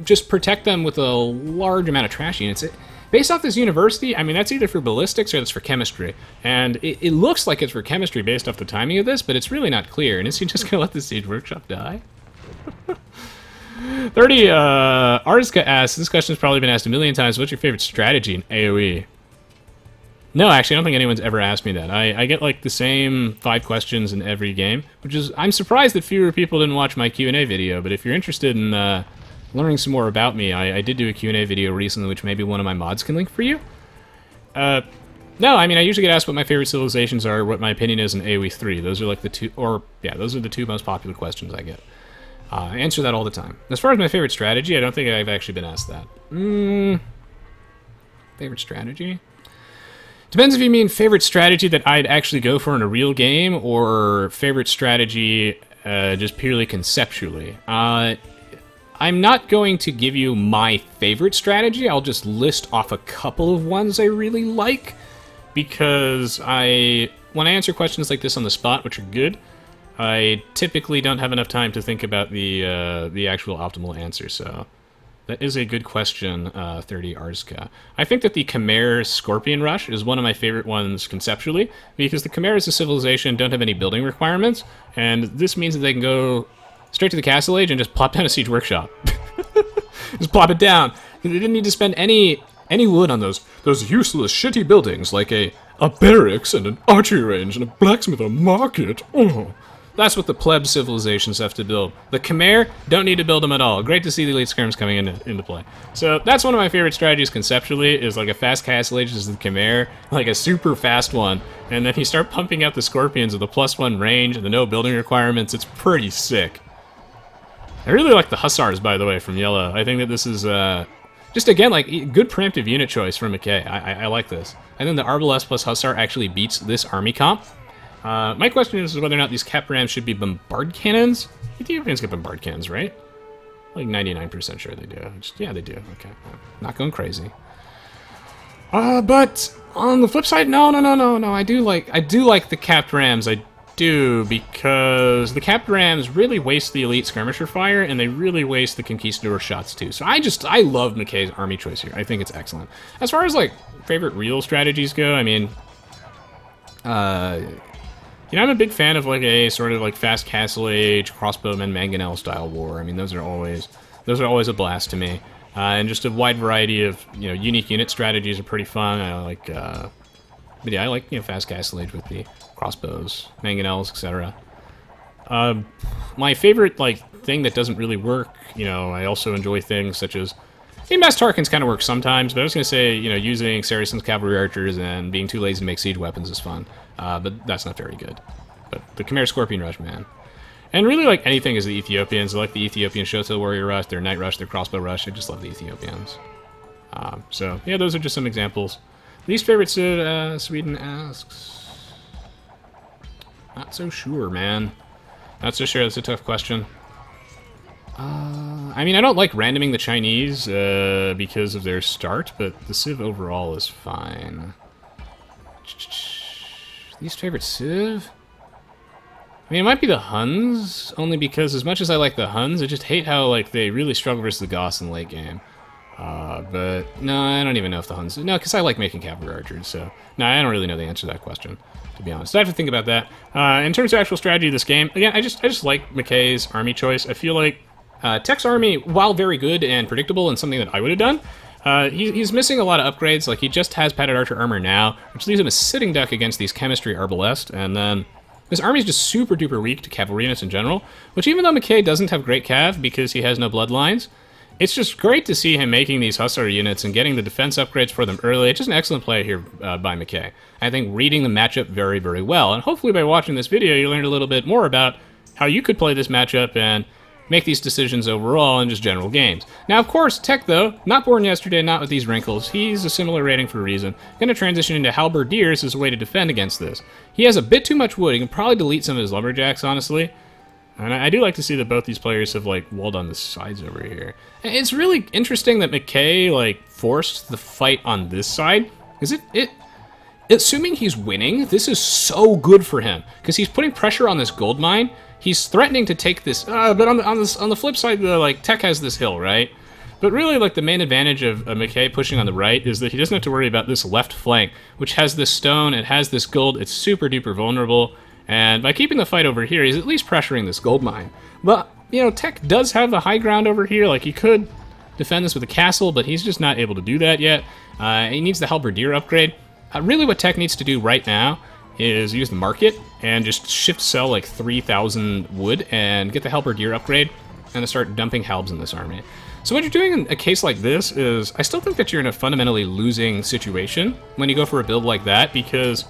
just protect them with a large amount of trash units. Based off this university, I mean, that's either for ballistics or that's for chemistry. And it looks like it's for chemistry based off the timing of this, but it's really not clear. And is he just going to let the Siege Workshop die? 30, Arska asks, this question's probably been asked a million times, what's your favorite strategy in AoE? No, actually, I don't think anyone's ever asked me that. I get, like, the same 5 questions in every game, which is, I'm surprised that fewer people didn't watch my Q&A video, but if you're interested in, learning some more about me, I did do a Q&A video recently, which maybe one of my mods can link for you. No, I mean, I usually get asked what my favorite civilizations are, what my opinion is in AoE3. Those are like the two, or, yeah, those are the 2 most popular questions I get. I answer that all the time. As far as my favorite strategy, I don't think I've actually been asked that. Favorite strategy? Depends if you mean favorite strategy that I'd actually go for in a real game, or favorite strategy just purely conceptually. I'm not going to give you my favorite strategy. I'll just list off a couple of ones I really like, because when I answer questions like this on the spot, which are good, I typically don't have enough time to think about the actual optimal answer. So that is a good question, 30 Arska. I think that the Khmer Scorpion Rush is one of my favorite ones conceptually, because the Khmer as a civilization don't have any building requirements, and this means that they can go straight to the Castle Age and just plop down a Siege Workshop. Just plop it down. They didn't need to spend any wood on those useless, shitty buildings, like a barracks and an archery range and a blacksmith and a market. Oh. That's what the pleb civilizations have to build. The Khmer don't need to build them at all. Great to see the elite skirms coming into play. So that's one of my favorite strategies conceptually, is like a fast Castle Age is the Khmer, like a super fast one. And then you start pumping out the Scorpions with the +1 range and the no building requirements. It's pretty sick. I really like the Hussars, by the way, from Yellow. I think that this is, just again, like, good preemptive unit choice from McKay. I like this. I think the Arbalest plus Hussar actually beats this army comp. My question is whether or not these cap rams should be bombard cannons. Ethiopians get bombard cannons, right? Like 99% sure they do. Yeah, they do. Okay, not going crazy. But on the flip side, no. I do like the capped rams. I do, because the capped rams really waste the elite skirmisher fire, and they really waste the conquistador shots too. So I love McKay's army choice here. I think it's excellent. As far as like favorite real strategies go, I mean, you know, I'm a big fan of like a sort of like fast Castle Age, crossbowmen, mangonel style war. I mean, those are always a blast to me. And just a wide variety of, you know, unique unit strategies are pretty fun. I like, but yeah, I like, you know, fast Castle Age with the crossbows, mangonels, etc. My favorite like thing that doesn't really work, you know, I also enjoy things such as, Mass Tarkins kind of work sometimes, but I was going to say, you know, using Saracen's Cavalry Archers and being too lazy to make siege weapons is fun. But that's not very good. But the Khmer Scorpion Rush, man. And really, like, anything is the Ethiopians. I like the Ethiopian Shoto Warrior Rush, their Knight Rush, their Crossbow Rush. I just love the Ethiopians. So, yeah, those are just some examples. Least favorite Sweden asks. Not so sure, man. Not so sure. That's a tough question. I mean, I don't like randoming the Chinese because of their start, but the Civ overall is fine. Least favorite Civ? I mean, it might be the Huns, only because as much as I like the Huns, I just hate how, like, they really struggle versus the Goths in late game. But, no, I don't even know if the Huns... No, because I like making Cavalry Archers, so... No, I don't really know the answer to that question, to be honest. I have to think about that. In terms of actual strategy of this game, again, I just like McKay's army choice. I feel like Tech's army, while very good and predictable and something that I would have done, he's missing a lot of upgrades. Like, he just has padded archer armor now, which leaves him a sitting duck against these chemistry arbalest, and then this army is just super duper weak to cavalry units in general, which even though McKay doesn't have great cav because he has no bloodlines, it's just great to see him making these Hussar units and getting the defense upgrades for them early. It's just an excellent play here by McKay. I think reading the matchup very, very well, and hopefully by watching this video you learned a little bit more about how you could play this matchup and make these decisions overall in just general games. Now, of course, Tech, though, not born yesterday, not with these wrinkles. He's a similar rating for a reason. Going to transition into halberdiers as a way to defend against this. He has a bit too much wood. He can probably delete some of his lumberjacks, honestly. And I do like to see that both these players have, like, walled on the sides over here. And it's really interesting that McKay, like, forced the fight on this side. Because assuming he's winning, this is so good for him. Because he's putting pressure on this gold mine. He's threatening to take this, but on the flip side, like, Tech has this hill, right? But really, like, the main advantage of McKay pushing on the right is that he doesn't have to worry about this left flank, which has this stone, it has this gold, it's super duper vulnerable. And by keeping the fight over here, he's at least pressuring this gold mine. But, you know, Tech does have the high ground over here. Like, he could defend this with a castle, but he's just not able to do that yet. He needs the halberdier upgrade. Really what Tech needs to do right now is use the market and just shift sell like 3,000 wood and get the halberdier upgrade and to start dumping halbs in this army. So what you're doing in a case like this is, I still think that you're in a fundamentally losing situation when you go for a build like that, because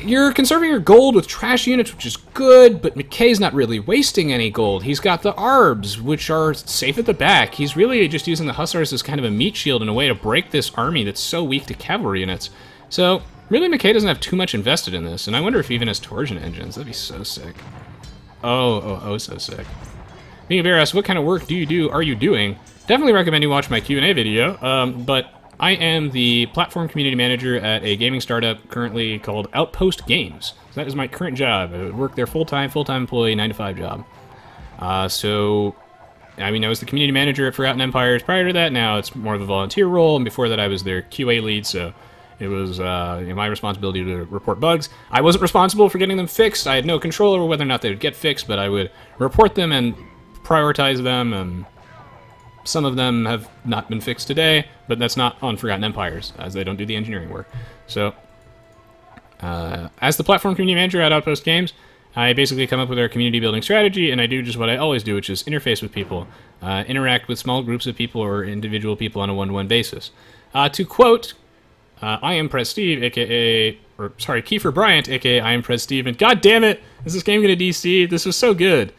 you're conserving your gold with trash units, which is good, but McKay's not really wasting any gold. He's got the Arbs, which are safe at the back. He's really just using the Hussars as kind of a meat shield in a way to break this army that's so weak to cavalry units. So, really, McKay doesn't have too much invested in this, and I wonder if he even has torsion engines. That'd be so sick. Oh, so sick. Being a bear asks, what kind of work are you doing? Definitely recommend you watch my Q&A video, but I am the platform community manager at a gaming startup currently called Outpost Games. So that is my current job. I work there full-time employee, 9-to-5 job. So, I mean, I was the community manager at Forgotten Empires prior to that. Now it's more of a volunteer role, and before that I was their QA lead, so it was my responsibility to report bugs. I wasn't responsible for getting them fixed. I had no control over whether or not they would get fixed, but I would report them and prioritize them, and some of them have not been fixed today, but that's not on Forgotten Empires, as they don't do the engineering work. So, as the platform community manager at Outpost Games, I basically come up with our community building strategy, and I do just what I always do, which is interface with people, interact with small groups of people or individual people on a one-to-one basis. To quote, I am Prez Steve, Kiefer Bryant, aka I am Prez Steve, and god damn it, is this game gonna DC? This was so good.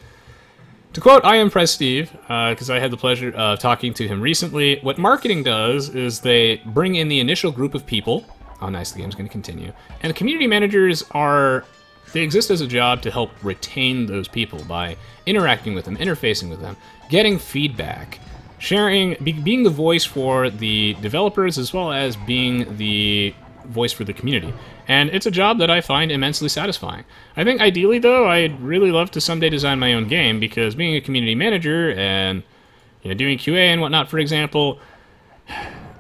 To quote I am Prez Steve, because I had the pleasure of talking to him recently, what marketing does is they bring in the initial group of people. Oh nice, the game's going to continue. And the community managers they exist as a job to help retain those people by interacting with them, interfacing with them, getting feedback, sharing, being the voice for the developers as well as being the voice for the community. And it's a job that I find immensely satisfying. I think ideally, though, I'd really love to someday design my own game, because being a community manager and doing QA and whatnot, for example,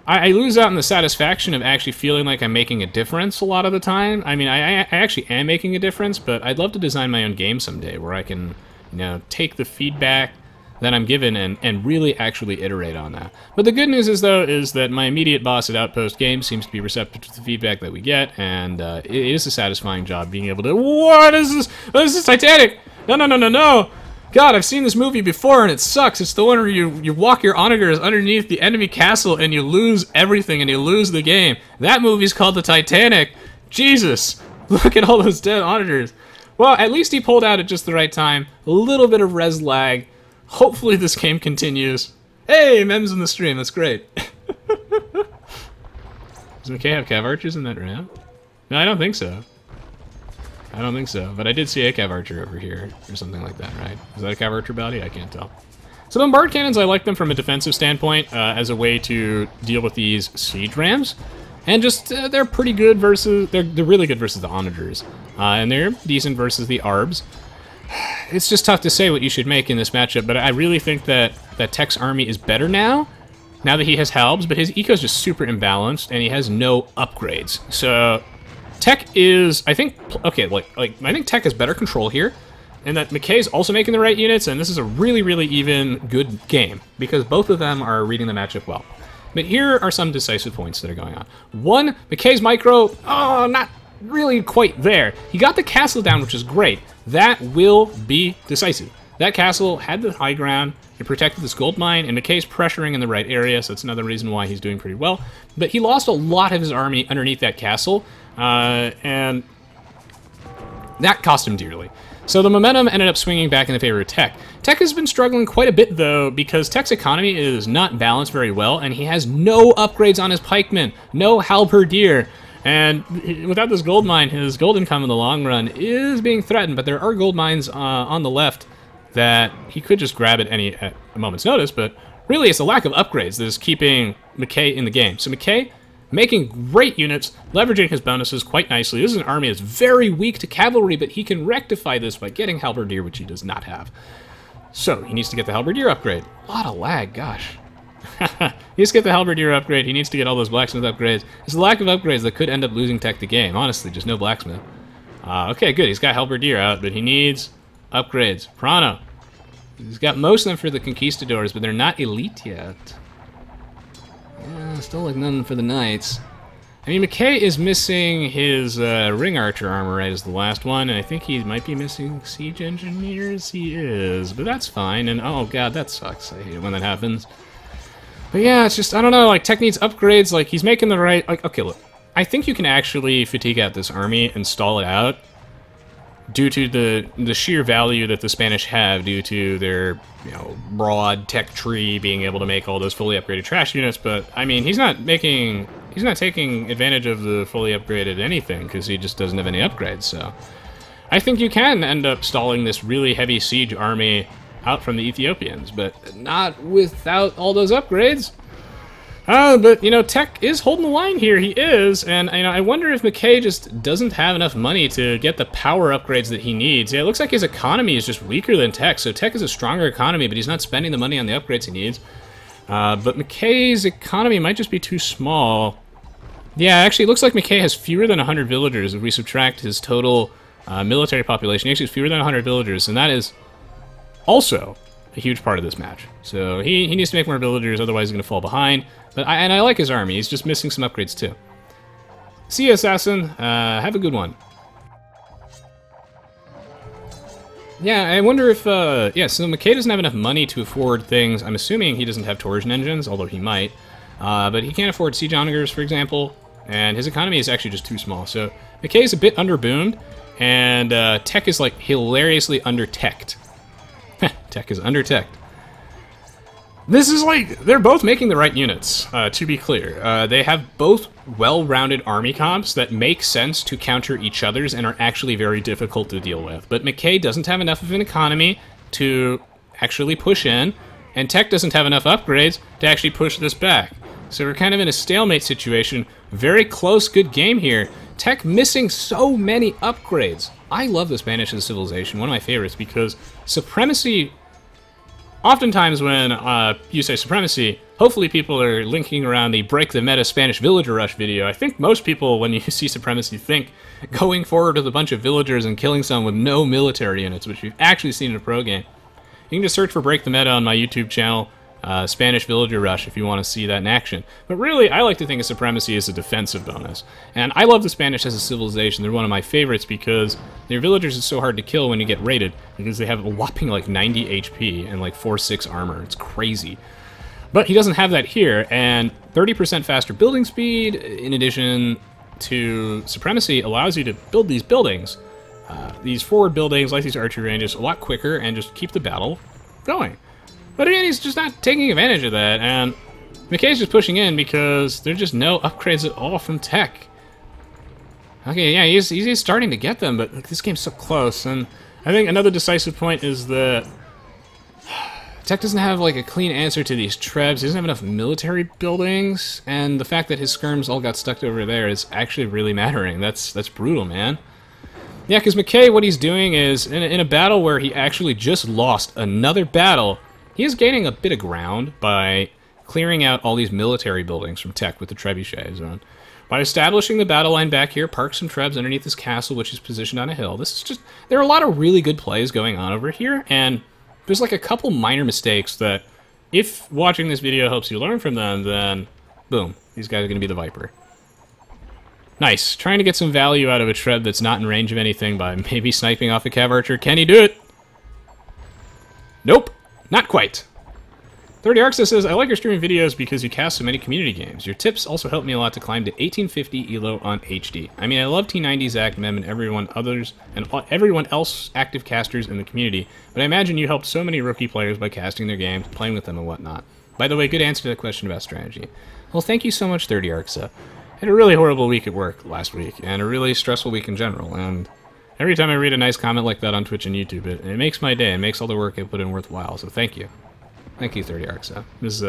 I lose out on the satisfaction of actually feeling like I'm making a difference a lot of the time. I mean, I actually am making a difference, but I'd love to design my own game someday where I can, take the feedback that I'm given and really actually iterate on that. But the good news is, though, is that my immediate boss at Outpost Games seems to be receptive to the feedback that we get, and it is a satisfying job being able to... What is this? What is this, Titanic? No! God, I've seen this movie before, and it sucks. It's the one where you walk your onagers underneath the enemy castle, and you lose everything, and you lose the game. That movie's called The Titanic. Jesus! Look at all those dead onagers. Well, at least he pulled out at just the right time. A little bit of res lag. Hopefully this game continues. Hey, Mem's in the stream, that's great. Does McKay have Cav Archers in that round? No, I don't think so. But I did see a Cav Archer over here, or something like that, right? Is that a Cav Archer bounty? I can't tell. So bombard cannons, I like them from a defensive standpoint, as a way to deal with these siege rams. And just, they're pretty good versus, they're really good versus the onagers. And they're decent versus the Arbs. It's just tough to say what you should make in this matchup, but I really think that Tech's army is better now that he has halbs, but his eco is just super imbalanced, and he has no upgrades. So Tech is, I think, okay, I think Tech has better control here, and that McKay's also making the right units, and this is a really, really even good game, because both of them are reading the matchup well. But here are some decisive points that are going on. One, McKay's micro, not really quite there. He got the castle down, which is great. That will be decisive. That castle had the high ground, it protected this gold mine, and McKay's pressuring in the right area, so that's another reason why he's doing pretty well. But he lost a lot of his army underneath that castle, and that cost him dearly. So the momentum ended up swinging back in the favor of Tech. Tech has been struggling quite a bit, though, because Tech's economy is not balanced very well, and he has no upgrades on his pikemen, no halberdier. And without this gold mine, his gold income in the long run is being threatened, but there are gold mines on the left that he could just grab at a moment's notice, but really it's a lack of upgrades that is keeping McKay in the game. So McKay making great units, leveraging his bonuses quite nicely. This is an army that's very weak to cavalry, but he can rectify this by getting Halberdier, which he does not have. So he needs to get the Halberdier upgrade. A lot of lag, gosh. He needs to get the Halberdier upgrade. He needs to get all those blacksmith upgrades. It's the lack of upgrades that could end up losing Tech the game. Honestly, just no blacksmith. Okay, good. He's got Halberdier out, but he needs upgrades. Prano. He's got most of them for the Conquistadors, but they're not elite yet. Yeah, still like none for the Knights. I mean, McKay is missing his ring archer armor, right, as the last one, and I think he might be missing siege engineers. He is, but that's fine. And oh god, that sucks. I hate it when that happens. But yeah, it's just, I don't know, like, Tech needs upgrades. Like, he's making the right, like, okay, look, I think you can actually fatigue out this army and stall it out due to the sheer value that the Spanish have due to their, you know, broad tech tree being able to make all those fully upgraded trash units. But I mean, he's not taking advantage of the fully upgraded anything because he just doesn't have any upgrades. So I think you can end up stalling this really heavy siege army out from the Ethiopians, but not without all those upgrades. But, you know, Tech is holding the line here. He is, and, you know, I wonder if McKay just doesn't have enough money to get the power upgrades that he needs. Yeah, it looks like his economy is just weaker than Tech, so Tech is a stronger economy, but he's not spending the money on the upgrades he needs. But McKay's economy might just be too small. Yeah, actually, it looks like McKay has fewer than 100 villagers if we subtract his total military population. He actually has fewer than 100 villagers, and that is also a huge part of this match. So he needs to make more villagers, otherwise he's going to fall behind. But I like his army. He's just missing some upgrades too. See you, Assassin. Have a good one. Yeah, I wonder if, yeah, so McKay doesn't have enough money to afford things. I'm assuming he doesn't have torsion engines, although he might. But he can't afford siege onagers, for example, and his economy is actually just too small. So McKay is a bit under-boomed, and Tech is, like, hilariously under-teched. Tech is under-teched. This is like, they're both making the right units, to be clear. They have both well-rounded army comps that make sense to counter each other's and are actually very difficult to deal with. But McKay doesn't have enough of an economy to actually push in, and Tech doesn't have enough upgrades to actually push this back. So we're kind of in a stalemate situation. Very close, good game here. Tech missing so many upgrades. I love the Spanish as a civilization, one of my favorites, because supremacy... Oftentimes when you say supremacy, hopefully people are linking around the break the meta Spanish villager rush video. I think most people, when you see supremacy, think going forward with a bunch of villagers and killing someone with no military units, which we've actually seen in a pro game. You can just search for break the meta on my YouTube channel, Spanish villager rush, if you want to see that in action. But really, I like to think of supremacy as a defensive bonus. And I love the Spanish as a civilization. They're one of my favorites because their villagers is so hard to kill when you get raided, because they have a whopping like 90 HP and like 4/6 armor. It's crazy. But he doesn't have that here, and 30% faster building speed, in addition to supremacy, allows you to build these buildings, these forward buildings, like these archery ranges, a lot quicker and just keep the battle going. But again, he's just not taking advantage of that, and McKay's just pushing in because there's just no upgrades at all from Tech. Okay, yeah, he's starting to get them, but like, this game's so close, and I think another decisive point is that Tech doesn't have like a clean answer to these trebs. He doesn't have enough military buildings, and the fact that his skirms all got stuck over there is actually really mattering. That's brutal, man. Yeah, because McKay, what he's doing is, in a battle where he actually just lost another battle, he is gaining a bit of ground by clearing out all these military buildings from Tech with the trebuchet zone. By establishing the battle line back here, park some trebs underneath this castle, which is positioned on a hill. This is just, there are a lot of really good plays going on over here, and there's like a couple minor mistakes that, if watching this video helps you learn from them, then boom, these guys are going to be the Viper. Nice. Trying to get some value out of a treb that's not in range of anything by maybe sniping off a cav archer. Can he do it? Nope. Not quite. 30 Arxa says, I like your streaming videos because you cast so many community games. Your tips also helped me a lot to climb to 1850 ELO on HD. I mean, I love T90, Zach, Mem, and everyone else active casters in the community, but I imagine you helped so many rookie players by casting their games, playing with them, and whatnot. By the way, good answer to the question about strategy. Well, thank you so much, 30 Arxa. had a really horrible week at work last week, and a really stressful week in general, and every time I read a nice comment like that on Twitch and YouTube, it makes my day. It makes all the work I put in worthwhile, so thank you. Thank you, 30 Arxa. This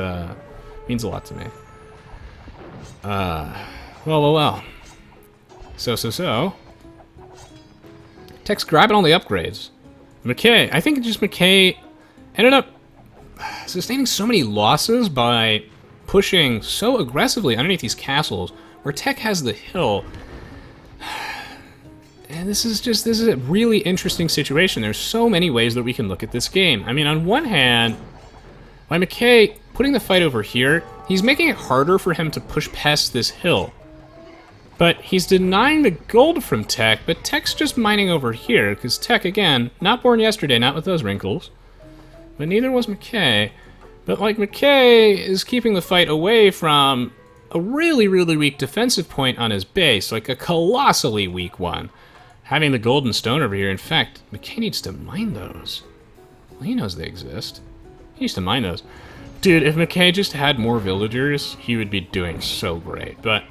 means a lot to me. Well. So. Tech's grabbing all the upgrades. McKay, I think just McKay ended up sustaining so many losses by pushing so aggressively underneath these castles, where Tech has the hill. And this is a really interesting situation. There's so many ways that we can look at this game. I mean, on one hand, by McKay putting the fight over here, he's making it harder for him to push past this hill. But he's denying the gold from Tech, but Tech's just mining over here, because Tech, again, not born yesterday, not with those wrinkles. But neither was McKay. But, like, McKay is keeping the fight away from a really, really weak defensive point on his base, like a colossally weak one. Having the golden stone over here, in fact, McKay needs to mine those. Well, he knows they exist. He needs to mine those. Dude, if McKay just had more villagers, he would be doing so great. But,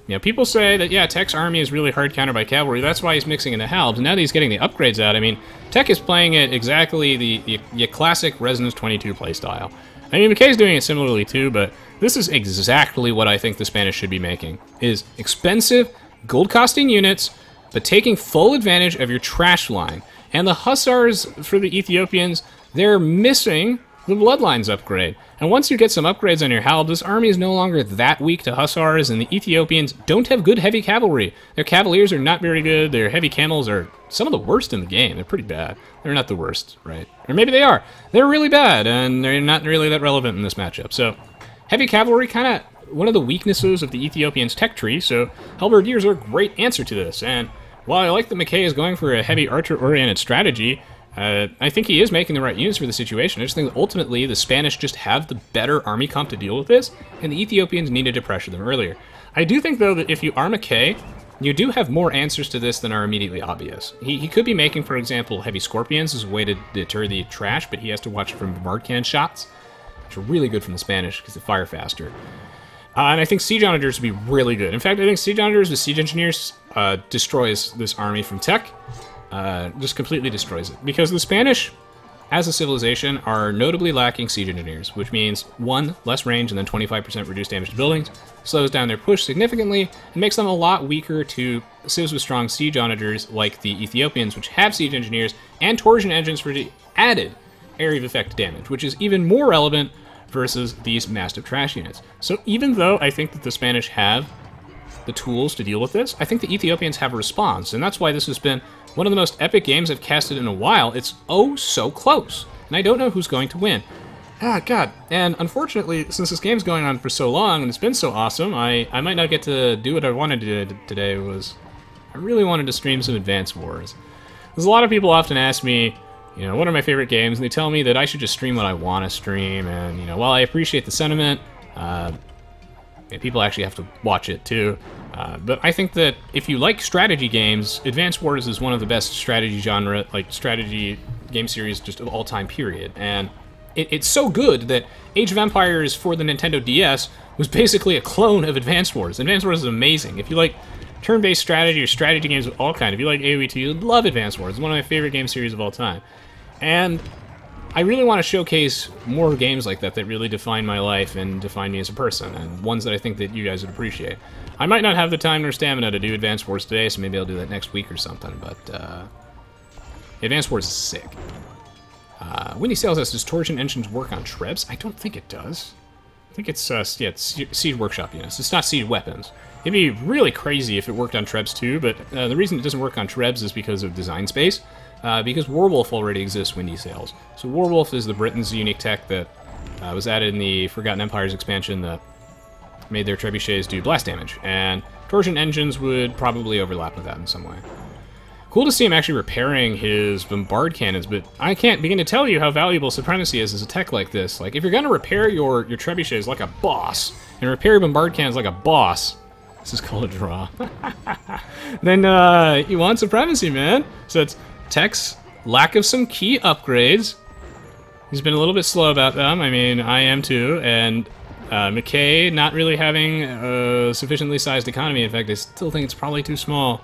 you know, people say that, yeah, Tech's army is really hard countered by cavalry. That's why he's mixing into halbs. And now that he's getting the upgrades out, I mean, Tech is playing it exactly the classic Resonance 22 playstyle. I mean, McKay's doing it similarly too, but this is exactly what I think the Spanish should be making, is expensive, gold-costing units, but taking full advantage of your trash line. And the Hussars for the Ethiopians, they're missing the Bloodlines upgrade. And once you get some upgrades on your halb, this army is no longer that weak to Hussars, and the Ethiopians don't have good heavy cavalry. Their cavaliers are not very good. Their heavy camels are some of the worst in the game. They're pretty bad. They're not the worst, right? Or maybe they are. They're really bad, and they're not really that relevant in this matchup. So, heavy cavalry, kind of one of the weaknesses of the Ethiopians' tech tree, so Halberdiers are a great answer to this. And while I like that McKay is going for a heavy archer-oriented strategy, I think he is making the right units for the situation. I just think that ultimately the Spanish just have the better army comp to deal with this, and the Ethiopians needed to pressure them earlier. I do think, though, that if you are McKay, you do have more answers to this than are immediately obvious. He could be making, for example, heavy scorpions as a way to deter the trash, but he has to watch from bombard cannon shots, which are really good from the Spanish because they fire faster. And I think siege onagers would be really good. In fact, I think siege onagers with siege engineers destroys this army from Tech. Just completely destroys it. Because the Spanish, as a civilization, are notably lacking siege engineers, which means 1, less range and then 25% reduced damage to buildings, slows down their push significantly, and makes them a lot weaker to civs with strong siege onagers like the Ethiopians, which have siege engineers and torsion engines for the added area of effect damage, which is even more relevant versus these massive trash units. So even though I think that the Spanish have the tools to deal with this, I think the Ethiopians have a response, and that's why this has been one of the most epic games I've casted in a while. It's oh so close, and I don't know who's going to win. Ah, God. And unfortunately, since this game's going on for so long, and it's been so awesome, I might not get to do what I wanted to do today. I really wanted to stream some Advance Wars. There's a lot of people often ask me, you know, what are my favorite games, and they tell me that I should just stream what I want to stream, and, you know, while I appreciate the sentiment, people actually have to watch it too. But I think that if you like strategy games, Advance Wars is one of the best strategy genre, like strategy game series just of all time, period. And it's so good that Age of Empires for the Nintendo DS was basically a clone of Advance Wars. Advance Wars is amazing. If you like turn-based strategy or strategy games of all kind, if you like Aoe2, you'd love Advance Wars. It's one of my favorite game series of all time. And I really want to showcase more games like that that really define my life and define me as a person, and ones that I think that you guys would appreciate. I might not have the time or stamina to do Advance Wars today, so maybe I'll do that next week or something, but Advance Wars is sick. Winnie Sales says, does Torsion Engines work on Trebs? I don't think it does. I think it's, yeah, it's Siege Workshop units. It's not Siege Weapons. It'd be really crazy if it worked on Trebs too, but the reason it doesn't work on Trebs is because of design space. Because Warwolf already exists Windy Sails. So Warwolf is the Britain's unique tech that was added in the Forgotten Empires expansion that made their trebuchets do blast damage, and Torsion Engines would probably overlap with that in some way. Cool to see him actually repairing his bombard cannons, but I can't begin to tell you how valuable Supremacy is as a tech like this. Like, if you're gonna repair your trebuchets like a boss, and repair your bombard cannons like a boss, this is called a draw, then you want Supremacy, man. So it's Tech's lack of some key upgrades. He's been a little bit slow about them. I mean, I am too, and McKay not really having a sufficiently sized economy. In fact, I still think it's probably too small.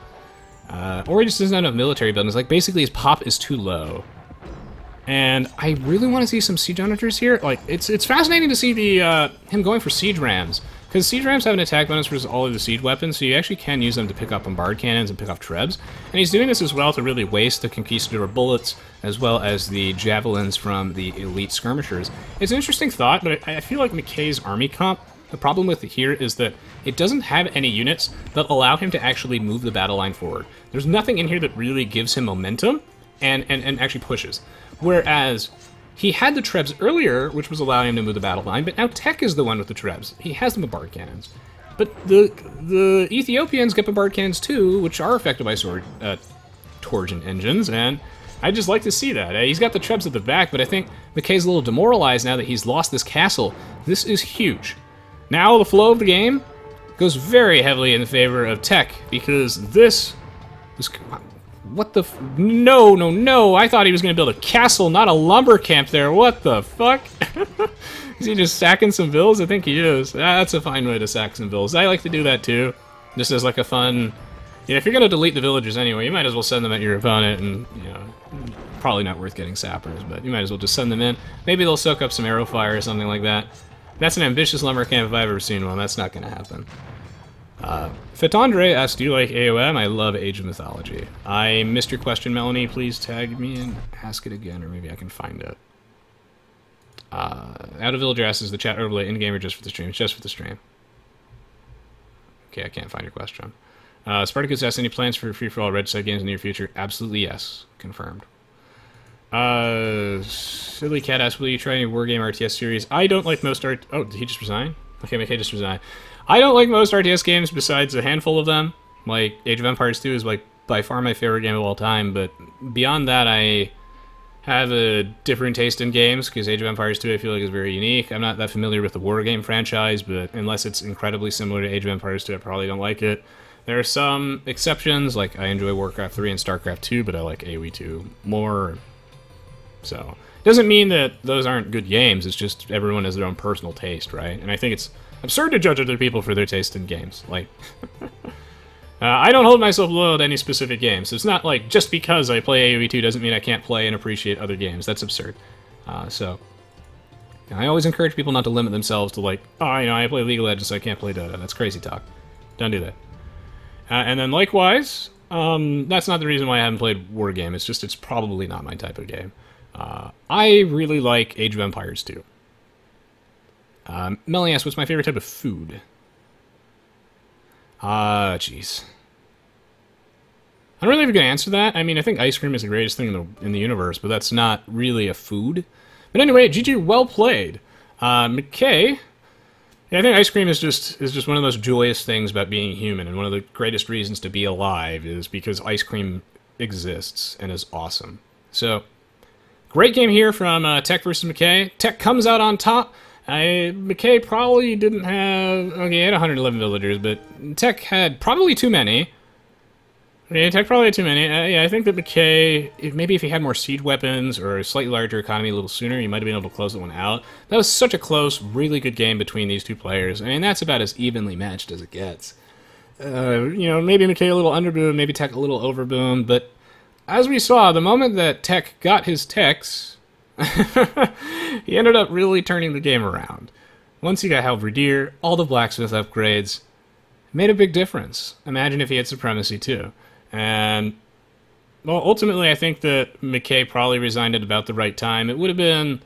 Or he just doesn't have enough military buildings. Like, basically his pop is too low. And I really want to see some siege hunters here. Like, it's fascinating to see the him going for siege rams. Because siege rams have an attack bonus versus all of the siege weapons, so you actually can use them to pick up bombard cannons and pick off trebs. And he's doing this as well to really waste the Conquistador bullets, as well as the javelins from the elite skirmishers. It's an interesting thought, but I feel like McKay's army comp, the problem with it here is that it doesn't have any units that allow him to actually move the battle line forward. There's nothing in here that really gives him momentum and actually pushes. Whereas he had the trebs earlier, which was allowing him to move the battle line, but now Tech is the one with the trebs. He has the bombard cannons. But the Ethiopians get bombard cannons too, which are affected by sword torsion engines, and I just like to see that. He's got the trebs at the back, but I think McKay's a little demoralized now that he's lost this castle. This is huge. Now the flow of the game goes very heavily in favor of Tech, because this what the no, no, no, I thought he was going to build a castle, not a lumber camp there. What the fuck? Is he just sacking some villas? I think he is. That's a fine way to sack some villas. I like to do that too. Just as like a fun... Yeah, if you're going to delete the villagers anyway, you might as well send them at your opponent, and, you know, probably not worth getting sappers, but you might as well just send them in. Maybe they'll soak up some arrow fire or something like that. That's an ambitious lumber camp if I've ever seen one. That's not going to happen. Fitandre asked, do you like AOM? I love Age of Mythology. I missed your question, Melanie. Please tag me and ask it again, or maybe I can find it. Out of Villager asks, is the chat overlay in-game or just for the stream? It's just for the stream. Okay, I can't find your question. Spartacus asks, any plans for free-for-all red side games in the near future? Absolutely yes. Confirmed. Silly Cat asks, will you try any Wargame RTS series? I don't like most art... Oh, did he just resign? Okay, McKay just resigned. I don't like most RTS games besides a handful of them. Like, Age of Empires 2 is, like, by far my favorite game of all time, but beyond that, I have a different taste in games, because Age of Empires 2 I feel like is very unique. I'm not that familiar with the Wargame franchise, but unless it's incredibly similar to Age of Empires 2, I probably don't like it. There are some exceptions, like I enjoy Warcraft 3 and StarCraft 2, but I like Aoe2 more. So, it doesn't mean that those aren't good games, it's just everyone has their own personal taste, right? And I think it's absurd to judge other people for their taste in games. Like, I don't hold myself loyal to any specific games. It's not like just because I play AoE2 doesn't mean I can't play and appreciate other games. That's absurd. So, I always encourage people not to limit themselves to like, oh, you know, I play League of Legends, so I can't play Dota. That's crazy talk. Don't do that. And then likewise, that's not the reason why I haven't played Wargame. It's just it's probably not my type of game. I really like Age of Empires 2. Melanie asks, what's my favorite type of food? Jeez. I'm not really even going to answer that. I mean, I think ice cream is the greatest thing in the universe, but that's not really a food. But anyway, GG, well played. McKay, yeah, I think ice cream is just one of those joyous things about being human, and one of the greatest reasons to be alive is because ice cream exists and is awesome. So, great game here from Tech versus McKay. Tech comes out on top. McKay probably didn't have... Okay, he had 111 villagers, but Tech had probably too many. Okay, Tech probably had too many. Yeah, I think that McKay, maybe if he had more siege weapons or a slightly larger economy a little sooner, he might have been able to close that one out. That was such a close, really good game between these two players. I mean, that's about as evenly matched as it gets. You know, maybe McKay a little underboomed, maybe Tech a little overboomed, but as we saw, the moment that Tech got his techs, he ended up really turning the game around. Once he got Halberdier, all the blacksmith upgrades, made a big difference. Imagine if he had supremacy too. And, well, ultimately I think that McKay probably resigned at about the right time. It would have been,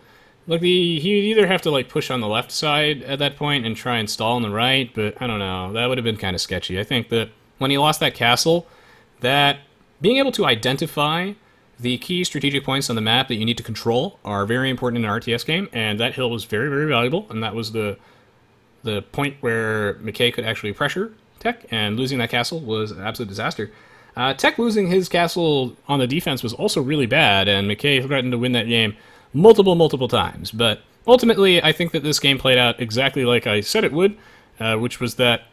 like, he'd either have to, like, push on the left side at that point and try and stall on the right, but I don't know. That would have been kind of sketchy. I think that when he lost that castle, that being able to identify the key strategic points on the map that you need to control are very important in an RTS game, and that hill was very, very valuable, and that was the point where McKay could actually pressure Tech, and losing that castle was an absolute disaster. Tech losing his castle on the defense was also really bad, and McKay threatened to win that game multiple times, but ultimately I think that this game played out exactly like I said it would, which was that,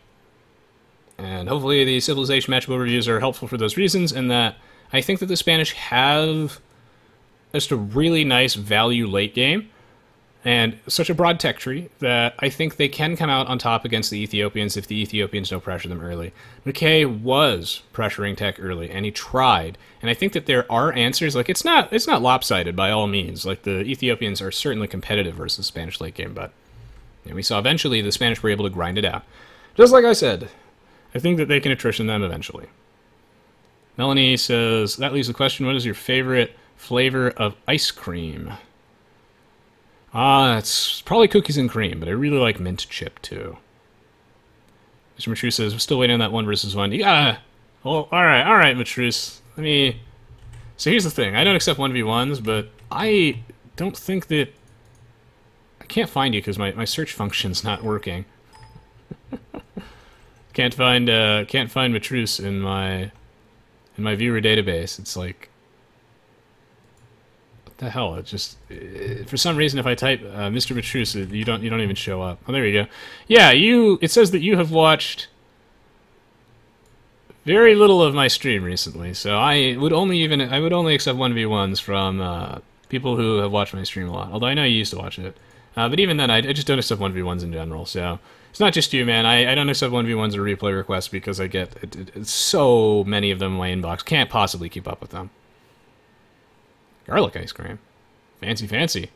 and hopefully the Civilization matchup overviews are helpful for those reasons, and that I think that the Spanish have just a really nice value late game. And such a broad tech tree that I think they can come out on top against the Ethiopians if the Ethiopians don't pressure them early. McKay was pressuring tech early, and he tried. And I think that there are answers. Like, it's not lopsided by all means. Like, the Ethiopians are certainly competitive versus Spanish late game, but we saw eventually the Spanish were able to grind it out. Just like I said, I think that they can attrition them eventually. Melanie says, that leaves the question, what is your favorite flavor of ice cream? It's probably cookies and cream, but I really like mint chip, too. Mr. Matruse says, we're still waiting on that 1 versus 1. You gotta... Well, alright, Matruse. So here's the thing. I don't accept 1v1s, but I don't think that... I can't find you because my search function's not working. Can't find Matruse in my viewer database. It's like... the hell, it just for some reason if I type Mr. Matruse, you don't even show up. Oh, there you go. Yeah, it says that you have watched very little of my stream recently, so I would only accept 1v1s from people who have watched my stream a lot. Although I know you used to watch it, but even then I just don't accept 1v1s in general. So it's not just you, man. I don't accept 1v1s or replay requests because I get so many of them in my inbox. Can't possibly keep up with them. Garlic ice cream. Fancy, fancy.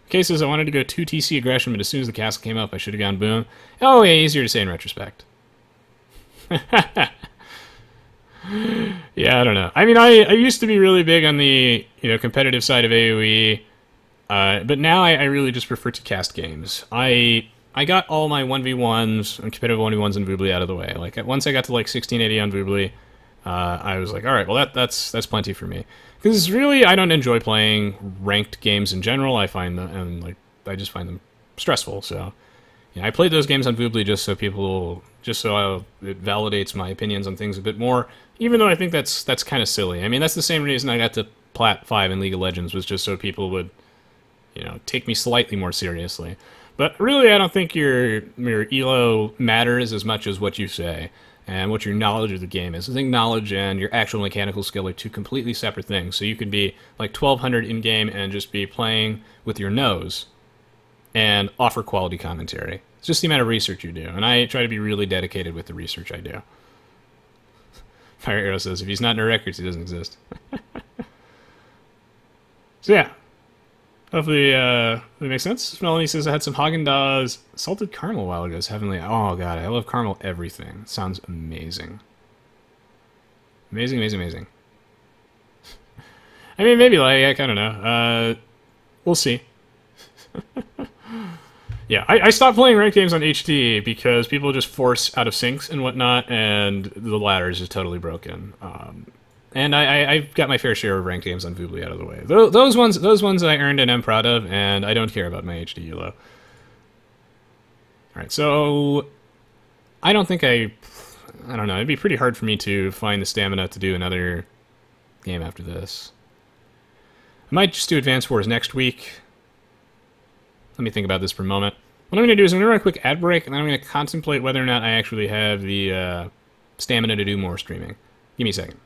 McKay says, I wanted to go 2 TC aggression, but as soon as the castle came up, I should have gone boom. Oh, yeah, easier to say in retrospect. Yeah, I don't know. I mean, I used to be really big on the competitive side of AoE, but now I really just prefer to cast games. I got all my 1v1s and competitive 1v1s in Voobly out of the way. Like, once I got to like 1680 on Voobly, I was like, all right, well, that's plenty for me. Because really, I don't enjoy playing ranked games in general. I find them, and I just find them stressful. So, I played those games on Voobly just so it validates my opinions on things a bit more. Even though I think that's kind of silly. I mean, that's the same reason I got to Plat 5 in League of Legends, was just so people would, take me slightly more seriously. But really, I don't think your elo matters as much as what you say and what your knowledge of the game is. I think knowledge and your actual mechanical skill are 2 completely separate things. So you could be like 1200 in-game and just be playing with your nose and offer quality commentary. It's just the amount of research you do. And I try to be really dedicated with the research I do. Fire Arrow says, if he's not in our records, he doesn't exist. So yeah. Hopefully, that makes sense. Melanie says, I had some Haagen-Dazs salted caramel a while ago. It's heavenly. Oh, God, I love caramel everything. It sounds amazing. Amazing, amazing, amazing. I mean, maybe, like, I don't know. We'll see. Yeah, I stopped playing ranked games on HD because people just force out of syncs and whatnot, and the ladder is just totally broken. And I've got my fair share of ranked games on Voobly out of the way. Those ones I earned and am proud of, and I don't care about my HD elo. Alright, so I don't think I don't know, it'd be pretty hard for me to find the stamina to do another game after this. I might just do Advance Wars next week. Let me think about this for a moment. What I'm going to do is I'm going to run a quick ad break, and then I'm going to contemplate whether or not I actually have the stamina to do more streaming. Give me a second.